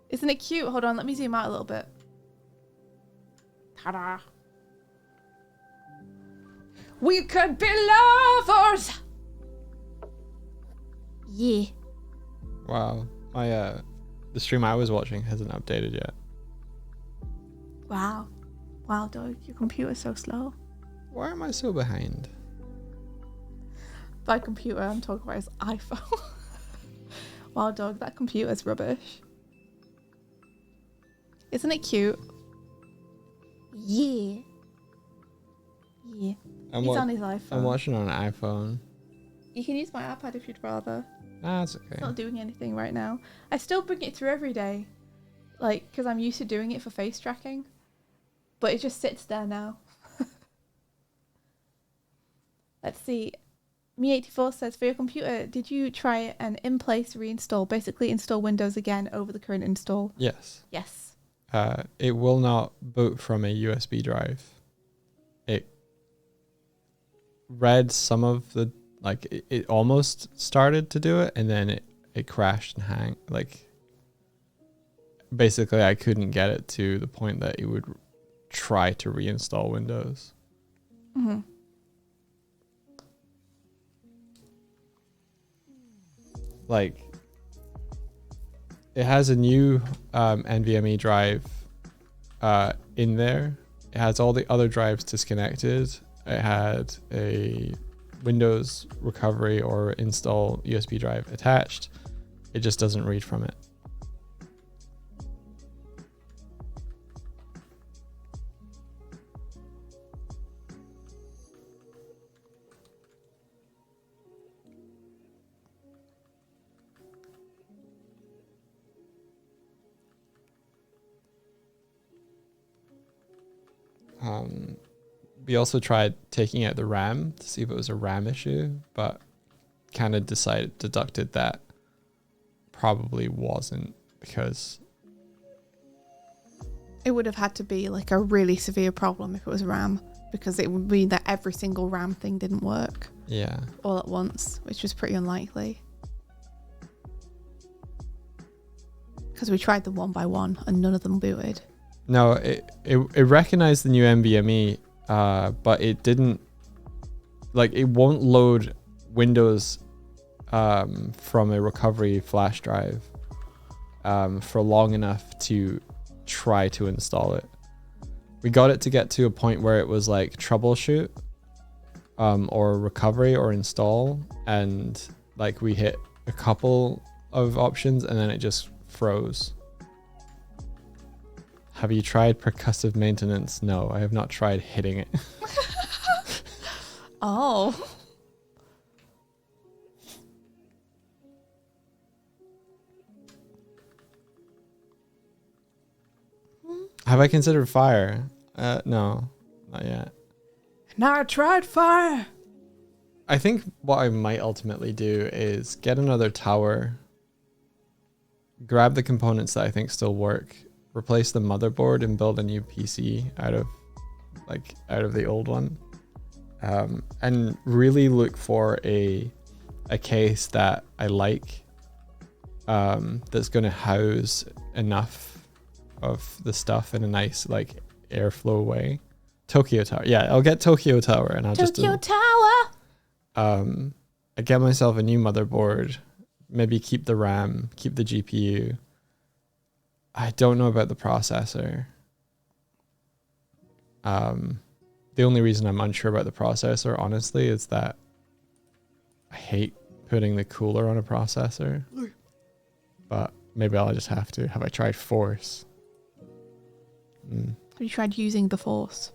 Isn't it cute? Hold on, let me zoom out a little bit. Ta-da! We could be lovers! Yeah. Wow. My the stream I was watching hasn't updated yet. Wow. Wow, Doig, your computer's so slow. Why am I so behind? By computer, I'm talking about his iPhone. Wow, Doig, that computer's rubbish. Isn't it cute? Yeah. Yeah. He's on his iPhone. I'm watching on an iPhone. You can use my iPad if you'd rather. Ah, it's okay. It's not doing anything right now. I still bring it through every day. Like, because I'm used to doing it for face tracking. But it just sits there now. Let's see. Me84 says, for your computer, did you try an in-place reinstall? Basically install Windows again over the current install? Yes. Yes. It will not boot from a USB drive. It read some of the, like, it almost started to do it, and then it crashed and hang. Like, basically, I couldn't get it to the point that it would try to reinstall Windows. Mm-hmm. Like, it has a new NVMe drive in there. It has all the other drives disconnected. It had a Windows recovery or install USB drive attached. It just doesn't read from it. We also tried taking out the RAM to see if it was a RAM issue, but kind of deducted that probably wasn't, because it would have had to be like a really severe problem if it was RAM, because it would mean that every single RAM thing didn't work. Yeah. All at once, which was pretty unlikely. Because we tried them one by one and none of them booted. No, it recognized the new NVMe, but it didn't, like, it won't load Windows from a recovery flash drive for long enough to try to install it. We got it to get to a point where it was like troubleshoot or recovery or install, and like we hit a couple of options and then it just froze. Have you tried percussive maintenance? No, I have not tried hitting it. Oh. Have I considered fire? No, not yet. Now I tried fire. I think what I might ultimately do is get another tower, grab the components that I think still work, replace the motherboard, and build a new PC out of the old one, and really look for a case that I like, that's going to house enough of the stuff in a nice like airflow way. Tokyo Tower. Yeah, I'll get Tokyo Tower, and I'll Tokyo Tower. I get myself a new motherboard, maybe keep the RAM, keep the GPU. I don't know about the processor. The only reason I'm unsure about the processor, honestly, is that I hate putting the cooler on a processor. But maybe I'll just have to. Have I tried Force? Have you tried using the Force?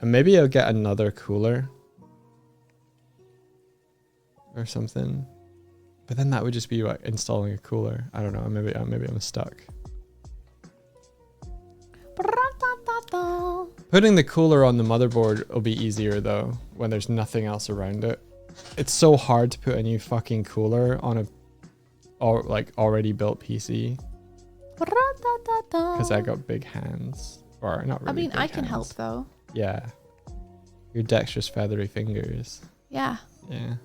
And maybe I'll get another cooler or something. But then that would just be like installing a cooler. I don't know. Maybe I'm stuck. Putting the cooler on the motherboard will be easier though when there's nothing else around it. It's so hard to put a new fucking cooler on a already built PC. Because I got big hands. Or not really. I mean, big I can hands. help though. Yeah. Your dexterous feathery fingers. Yeah, Yeah.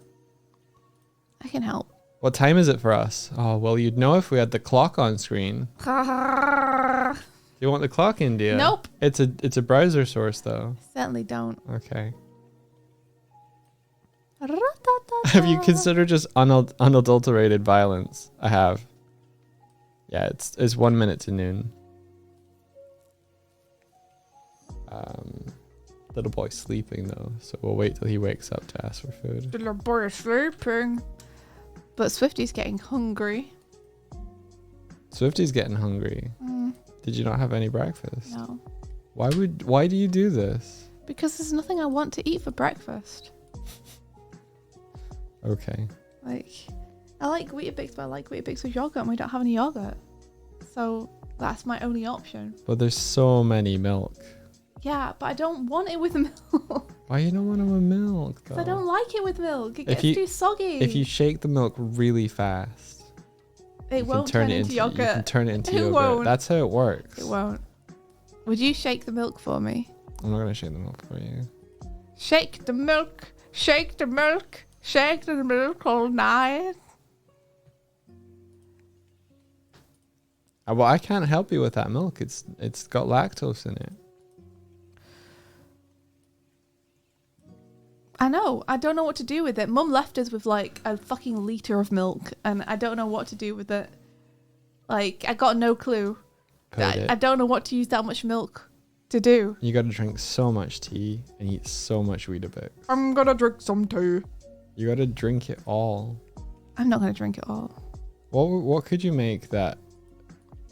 I can help. What time is it for us? Oh, well, you'd know if we had the clock on screen. Do you want the clock, India? Nope. It's a browser source though. Certainly don't. Okay. Have you considered just unadulterated violence? I have. Yeah, it's 1 minute to noon. Little boy's sleeping though, so we'll wait till he wakes up to ask for food. The little boy is sleeping. But Swifty's getting hungry. Swifty's getting hungry. Did you not have any breakfast? No. Why do you do this? Because there's nothing I want to eat for breakfast. Okay. Like, I like Weetabix, but I like Weetabix with yogurt, and we don't have any yogurt. So that's my only option. But there's so many milk. Yeah, but I don't want it with milk. Why you don't want it with milk? Because I don't like it with milk. It If gets too soggy. If you shake the milk really fast, it won't turn into yogurt. You can turn it into It yogurt. won't. That's how it works. It won't. Would you shake the milk for me? I'm not gonna shake the milk for you. Shake the milk. Shake the milk. Shake the milk all night. Well, I can't help you with that milk. It's got lactose in it. I know. I don't know what to do with it. Mum left us with like a fucking litre of milk, and I don't know what to do with it. Like, I got no clue. I don't know what to use that much milk to do. You gotta drink so much tea and eat so much Weetabix. I'm gonna drink some tea. You gotta drink it all. I'm not gonna drink it all. What could you make that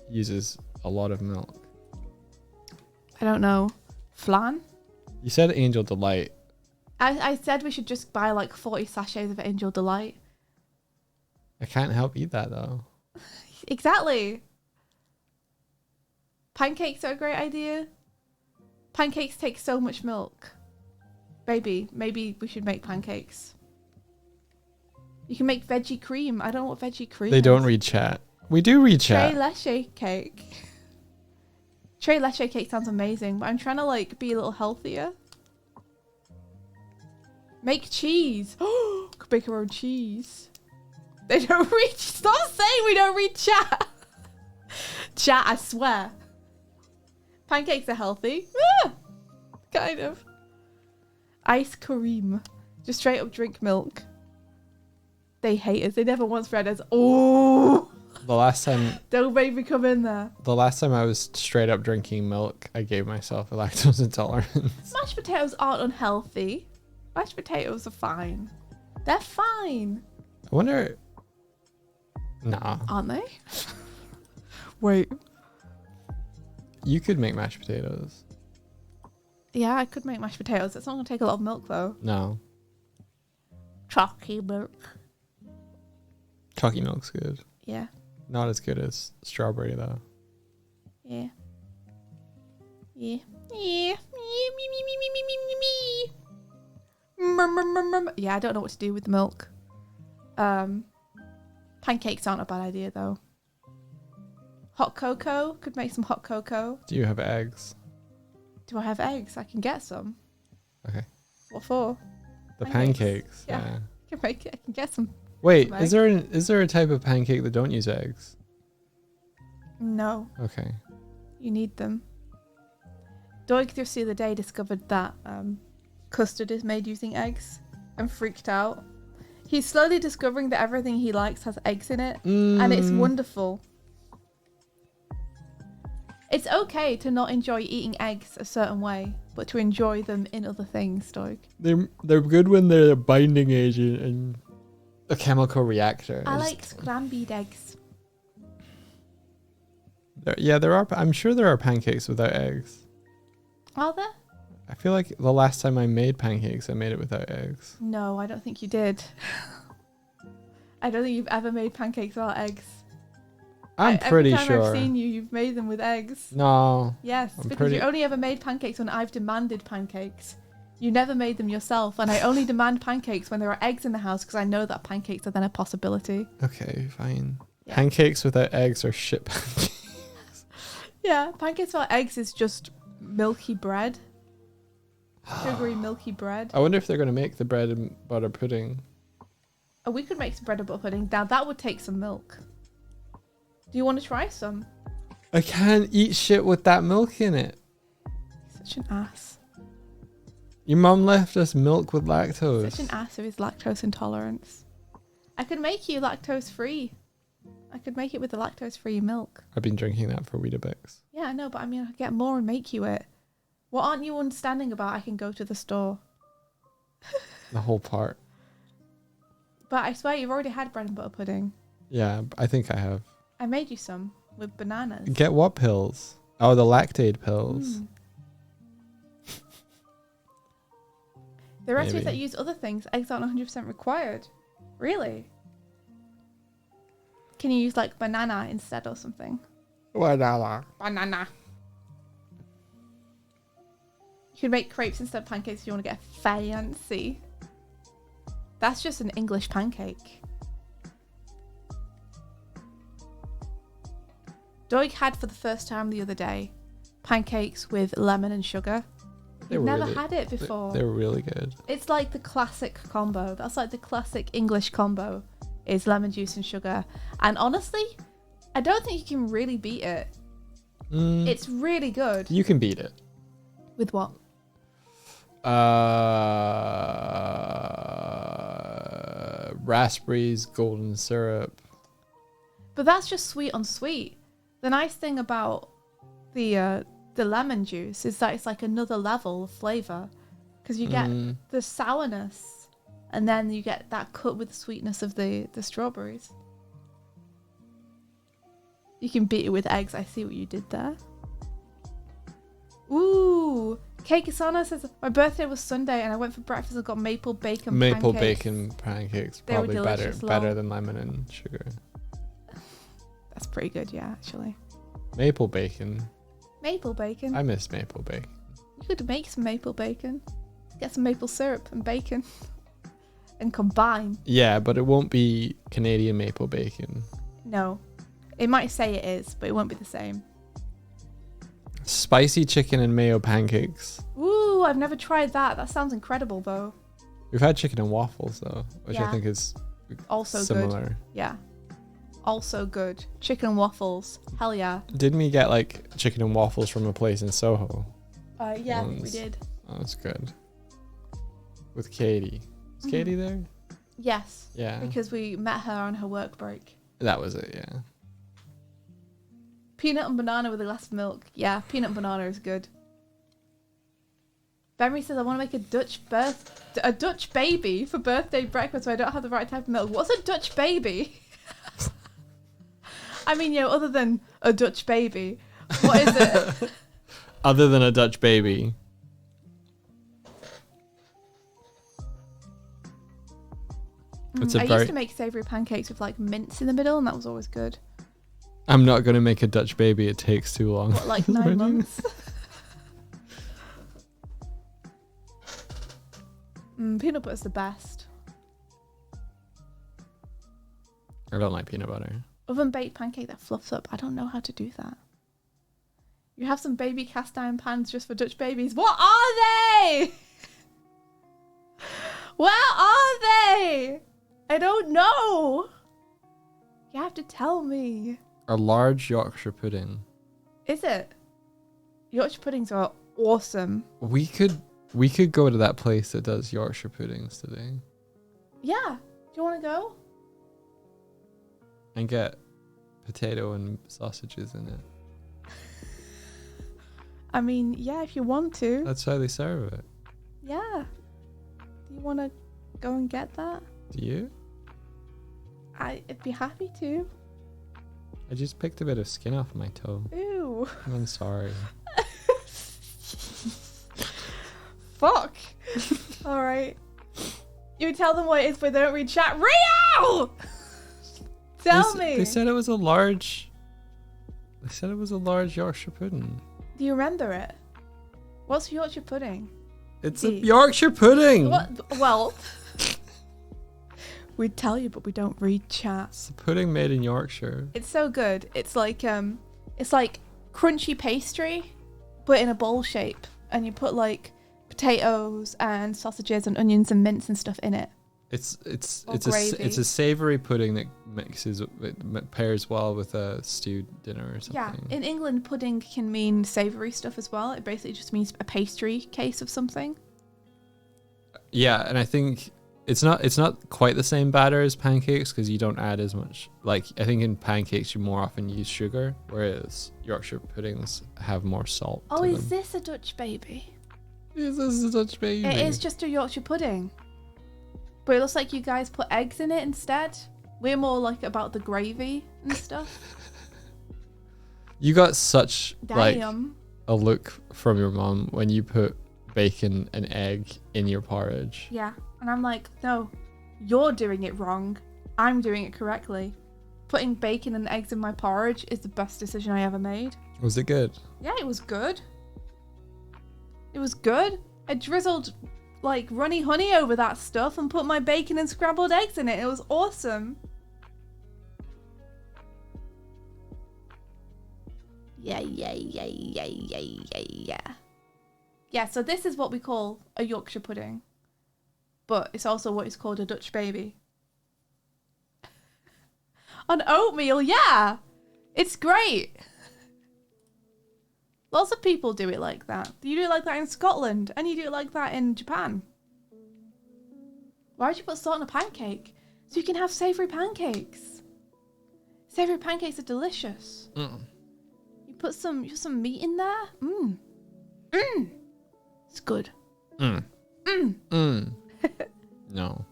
uses a lot of milk? I don't know. Flan? You said Angel Delight. I said we should just buy like 40 sachets of Angel Delight. I can't help eat that though. Exactly. Pancakes are a great idea. Pancakes take so much milk. Maybe we should make pancakes. You can make veggie cream. I don't know what veggie cream They is. don't read chat. We do read chat. Tres leche cake. Tres leche cake sounds amazing, but I'm trying to like be a little healthier. Make cheese. Oh, could make our own cheese. They don't read. Stop saying we don't read chat. Chat, I swear. Pancakes are healthy. Kind of. Ice cream. Just straight up drink milk. They hate us. They never once read us. Oh. The last time Don't make me come in there. the last time I was straight up drinking milk, I gave myself a lactose intolerance. Mashed potatoes aren't unhealthy. Mashed potatoes are fine. They're fine. I wonder. Nah, Aren't they? Wait. you could make mashed potatoes. Yeah, I could make mashed potatoes. It's not going to take a lot of milk, though. No, Chalky milk. chalky milk's good. Yeah. Not as good as strawberry though. Yeah. Yeah. Yeah. Me, me, me, me, me, me, me, me. Yeah, I don't know what to do with the milk. Pancakes aren't a bad idea, though. Hot cocoa. Could make some hot cocoa. Do you have eggs? Do I have eggs? I can get some. Okay. What for? The Pancakes. pancakes. Yeah. Yeah. I can make it. I can get some. Wait, Some is there a type of pancake that don't use eggs? No, Okay. you need them. Doig just the other day discovered that custard is made using eggs and freaked out. He's slowly discovering that everything he likes has eggs in it, and it's wonderful. It's okay to not enjoy eating eggs a certain way, but to enjoy them in other things, Doig. They're good when they're a binding agent and a chemical reactor. I like scrambled eggs. There are. I'm sure there are pancakes without eggs. Are there? I feel like the last time I made pancakes, I made it without eggs. No, I don't think you did. I don't think you've ever made pancakes without eggs. I'm pretty every time sure. I've seen you, you've made them with eggs. No. Yes, I'm because pretty- you only ever made pancakes when I've demanded pancakes. You never made them yourself, and I only demand pancakes when there are eggs in the house because I know that pancakes are then a possibility. Okay, fine. Yeah. Pancakes without eggs are shit pancakes. Yeah, pancakes without eggs is just milky bread. Sugary milky bread. I wonder if they're going to make the bread and butter pudding. Oh, we could make some bread and butter pudding. Now that would take some milk. Do you want to try some? I can't eat shit with that milk in it. Such an ass. Your mum left us milk with lactose. Such an ass of his lactose intolerance. I could make you lactose free. I could make it with the lactose free milk. I've been drinking that for Weetabix. Yeah, I know, but I mean, I could get more and make you it. What aren't you understanding about? I can go to the store. The whole part. But I swear you've already had bread and butter pudding. Yeah, I think I have. I made you some with bananas. Get what pills? Oh, the lactate pills. Mm. The recipes Maybe. that use other things, eggs aren't 100% required. Really? Can you use like banana instead or something? Banana. Banana. You could make crepes instead of pancakes if you want to get fancy. That's just an English pancake. Doig had for the first time the other day pancakes with lemon and sugar. They You've were never really- had it before. They were really good. It's like the classic combo. That's like the classic English combo is lemon juice and sugar. And honestly, I don't think you can really beat it. It's really good. You can beat it. With what? Raspberries, golden syrup. But that's just sweet on sweet. The nice thing about the lemon juice is that it's like another level of flavor because you get the sourness and then you get that cut with the sweetness of the strawberries. You can beat it with eggs. I see what you did there. Ooh, Cake Asana says my birthday was Sunday and I went for breakfast and got maple bacon Maple pancakes. bacon pancakes, They were probably better delicious, better lol. than lemon and sugar. That's pretty good, yeah, actually. Maple bacon. Maple bacon. I miss maple bacon. You could make some maple bacon. Get some maple syrup and bacon. And combine. Yeah, but it won't be Canadian maple bacon. No. It might say it is, but it won't be the same. Spicy chicken and mayo pancakes. Ooh, I've never tried that. That sounds incredible, though. We've had chicken and waffles though, which I Yeah. think is Also similar. good. Yeah. Also good. Chicken and waffles. Hell yeah. Didn't we get like chicken and waffles from a place in Soho? Yeah, we Once. did. Oh, that's good. With Katie. Was Katie there? Yes. Yeah. Because we met her on her work break. That was it, yeah. Peanut and banana with a glass of milk. Yeah, peanut and banana is good. Bemery says, I want to make a Dutch baby for birthday breakfast, so I don't have the right type of milk. What's a Dutch baby? I mean, other than a Dutch baby, what is it? Other than a Dutch baby. It's I used to make savoury pancakes with like mince in the middle, and that was always good. I'm not going to make a Dutch baby. It takes too long. What, like 9 months? Peanut butter's the best. I don't like peanut butter. Oven baked pancake that fluffs up. I don't know how to do that. You have some baby cast iron pans just for Dutch babies. What are they? Where are they? I don't know. You have to tell me. A large Yorkshire pudding. Is it? Yorkshire puddings are awesome. We could go to that place that does Yorkshire puddings today Yeah. Do you want to go? and get potato and sausages in it. I mean, yeah, if you want to. That's how they serve it. Yeah. Do you want to go and get that? Do you? I'd be happy to. I just picked a bit of skin off my toe. Ew. I'm sorry. Fuck. All right. You tell them what it is, but they don't read chat. Rio! Tell me. They said it was a large. They said it was a large Yorkshire pudding. Do you remember it? What's Yorkshire pudding? It's a Yorkshire pudding. What? Well, we'd tell you, but we don't read chat. It's a pudding made in Yorkshire. It's so good. It's like crunchy pastry, but in a bowl shape, and you put like potatoes and sausages and onions and mince and stuff in it. It's Or a gravy. savoury pudding that pairs well with a stewed dinner or something. Yeah, in England, pudding can mean savoury stuff as well. It basically just means a pastry case of something. Yeah, and I think it's not quite the same batter as pancakes because you don't add as much. Like I think in pancakes you more often use sugar, whereas Yorkshire puddings have more salt. Oh, to is them. this a Dutch baby? Is this a Dutch baby? It is just a Yorkshire pudding. But it looks like you guys put eggs in it instead. We're more like about the gravy and stuff. You got such like Damn. a look from your mom when you put bacon and egg in your porridge. Yeah. And I'm like, no, you're doing it wrong. I'm doing it correctly. Putting bacon and eggs in my porridge is the best decision I ever made. Was it good? Yeah, it was good. It was good. I drizzled like runny honey over that stuff and put my bacon and scrambled eggs in it. It was awesome. Yeah. Yeah, so this is what we call a Yorkshire pudding. But it's also what is called a Dutch baby. On oatmeal, yeah. It's great. Lots of people do it like that. You do it like that in Scotland, and you do it like that in Japan. Why would you put salt on a pancake? So you can have savoury pancakes. Savoury pancakes are delicious. You put some meat in there. It's good. No.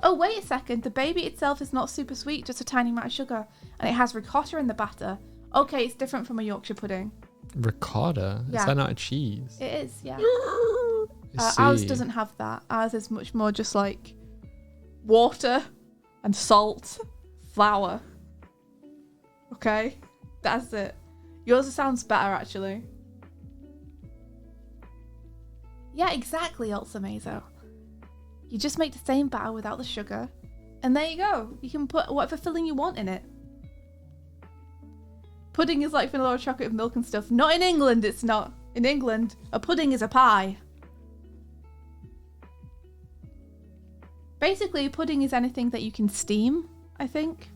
Oh, wait a second. The baby itself is not super sweet, just a tiny amount of sugar. And it has ricotta in the batter. Okay, it's different from a Yorkshire pudding. Ricotta? Yeah. Is that not a cheese? It is, yeah. I Ours see. doesn't have that. Ours is much more just like water and salt, flour. Okay? That's it. Yours sounds better, actually. Yeah, exactly, Ultimazo. You just make the same batter without the sugar. And there you go. You can put whatever filling you want in it. Pudding is like vanilla or chocolate with milk and stuff. Not in England, it's not. In England, a pudding is a pie. Basically, a pudding is anything that you can steam. I think.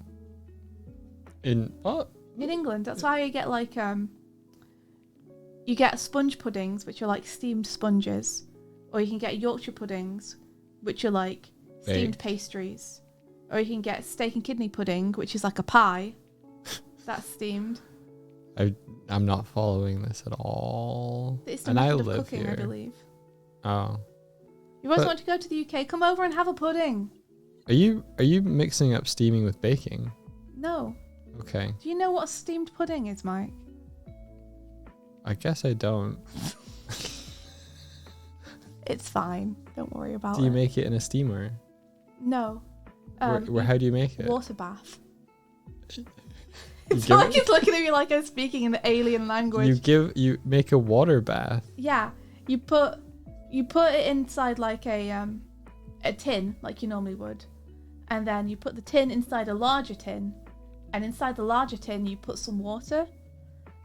In what? In England. That's why you get like you get sponge puddings, which are like steamed sponges, or you can get Yorkshire puddings, which are like steamed pastries, or you can get steak and kidney pudding, which is like a pie that's steamed. I'm not following this at all. It's the And I method of live cooking, here. I believe. Oh. You always But- want to go to the UK? Come over and have a pudding. Are you mixing up steaming with baking? No. Okay. Do you know what a steamed pudding is, Mike? I guess I don't. It's fine. Don't worry about Do you it. make it in a steamer? No. How do you make it? Water bath. You It's give like it- it's looking at me like I'm speaking in the alien language. You make a water bath. Yeah. You put it inside like a tin, like you normally would. And then you put the tin inside a larger tin. And inside the larger tin you put some water.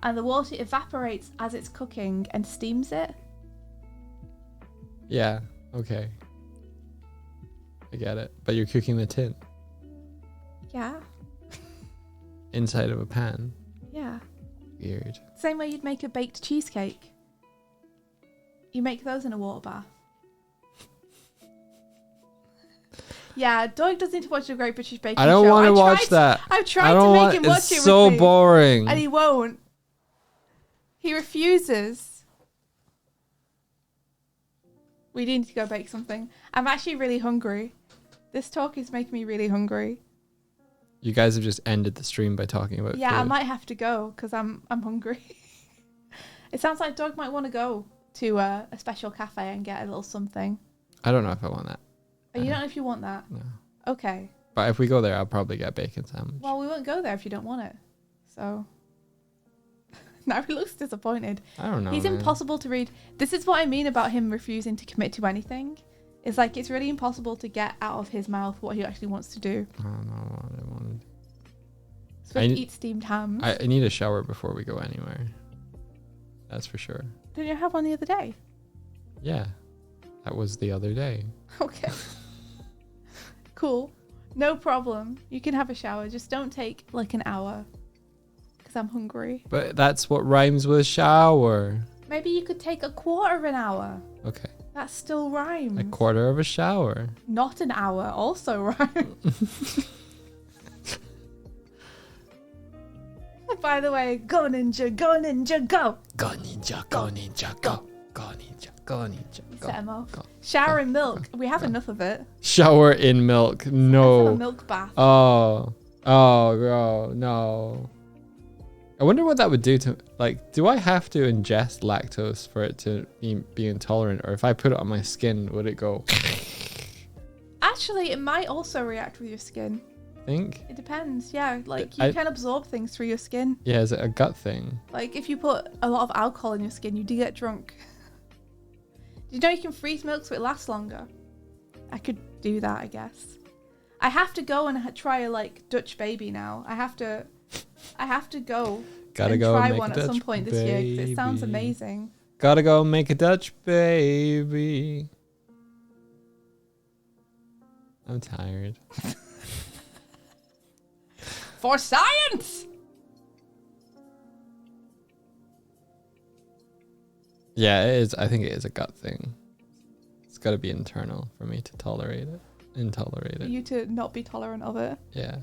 And the water evaporates as it's cooking and steams it. Yeah. Okay. I get it. But you're cooking the tin Yeah. inside of a pan. Yeah. Weird. Same way you'd make a baked cheesecake. You make those in a water bath. Yeah, Doig does need to watch the Great British Baking Show. I don't want to tried watch that. I've tried I to don't make want. him watch It's it so with me, boring. and he won't. He refuses. We need to go bake something. I'm actually really hungry. This talk is making me really hungry. You guys have just ended the stream by talking about Yeah, I food. might have to go because I'm hungry. It sounds like Doug might want to go to a special cafe and get a little something. I don't know if I want that. Oh, you don't know if you want that? No. Okay. But if we go there, I'll probably get a bacon sandwich. Well, we won't go there if you don't want it. So. Now he looks disappointed. I don't know. He's man. impossible to read. This is what I mean about him refusing to commit to anything. It's like it's really impossible to get out of his mouth what he actually wants to do. I don't know what I wanted. Swift I- eat steamed hams. I need a shower before we go anywhere. That's for sure. Didn't you have one the other day? Yeah. That was the other day. Okay. Cool. No problem. You can have a shower. Just don't take like an hour. Because I'm hungry. But that's what rhymes with shower. Maybe you could take a quarter of an hour. Okay. That still rhymes. A quarter of a shower. Not an hour also rhymes. By the way, go ninja, go ninja, go. Go ninja, go ninja, go. Go ninja, go ninja, You go. set him off. go, Shower in milk. We have enough of it. Shower in milk. Let's have a No. milk bath. Oh, no. I wonder what that would do to, like, do I have to ingest lactose for it to be intolerant? Or if I put it on my skin, would it go? Actually, it might also react with your skin. Think? It depends. Yeah, like you I- can absorb things through your skin. Yeah, is it a gut thing? Like if you put a lot of alcohol in your skin, you do get drunk. Do you know you can freeze milk so it lasts longer? I could do that, I guess. I have to go and try a like Dutch baby now. I have to go Gotta and go try make one a at some Dutch point this year 'cause it sounds baby. amazing. Gotta go make a Dutch baby. I'm tired. For science! Yeah, it is. I think it is a gut thing. It's got to be internal for me to tolerate it. Intolerate For it. you to not be tolerant of it. Yeah.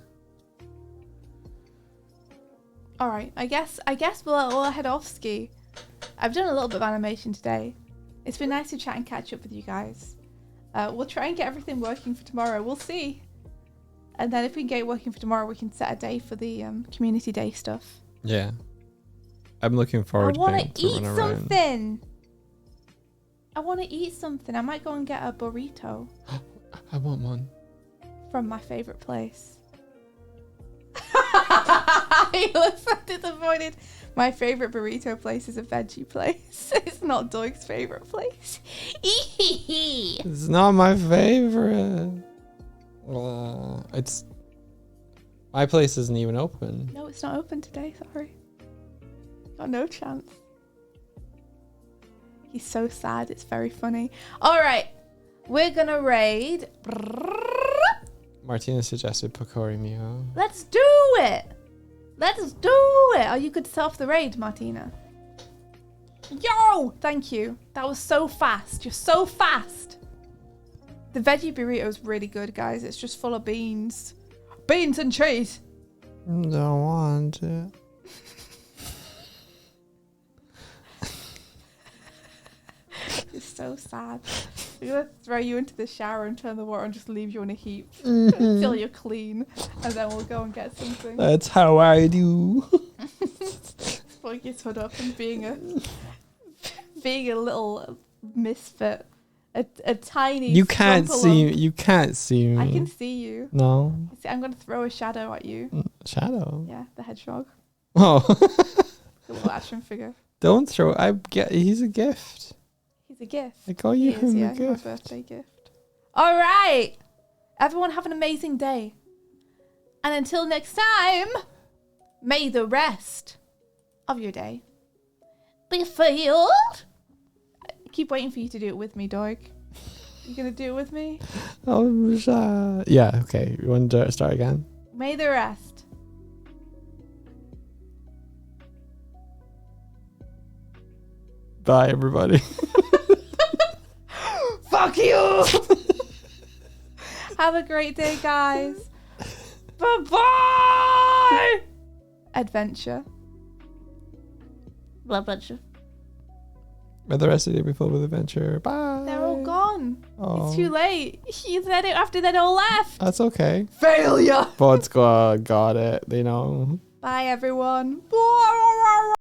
All right, I guess we'll head off ski. I've done a little bit of animation today. It's been nice to chat and catch up with you guys. We'll try and get everything working for tomorrow. We'll see. And then if we can get it working for tomorrow, we can set a day for the community day stuff. Yeah. I'm looking forward I want being to eat run around. something. I want to eat something. I might go and get a burrito I want one. from my favorite place. He looks so disappointed. My favorite burrito place is a veggie place. It's not Doig's favorite place. It's not my favorite. It's my place isn't even open. No, it's not open today. Sorry. Got no chance. He's so sad. It's very funny. All right. We're going to raid Martina suggested Pokori Mio. Let's do it. Let's do it. Oh, you could self the raid, Martina. Yo! Thank you. That was so fast. You're so fast. The veggie burrito is really good, guys. It's just full of beans. Beans and cheese. Don't want it. It's so sad. We're gonna throw you into the shower and turn the water and just leave you in a heap until you're clean, and then we'll go and get something. That's how I do. Pulling your hood up and being a little misfit, a tiny. You can't see. lump. You can't see me. I can see you. No. See, I'm gonna throw a shadow at you. Shadow. Yeah, the hedgehog, Oh. the little action figure. Don't throw. He's a gift. He's a gift. I call He you is, him yeah, a my gift. birthday gift. All right, everyone, have an amazing day, and until next time, may the rest of your day be filled. I keep waiting for you to do it with me, Doig. You gonna do it with me? Oh, yeah. Okay. You want to start again? May the rest. Bye, everybody. Fuck you! Have a great day, guys. Bye-bye! Adventure. Adventure. May the rest of the day be filled with adventure. Bye. They're all gone. Oh. It's too late. You said it after they'd all left. That's okay. Failure. Pod Squad got it. They know. Bye, everyone. Bye.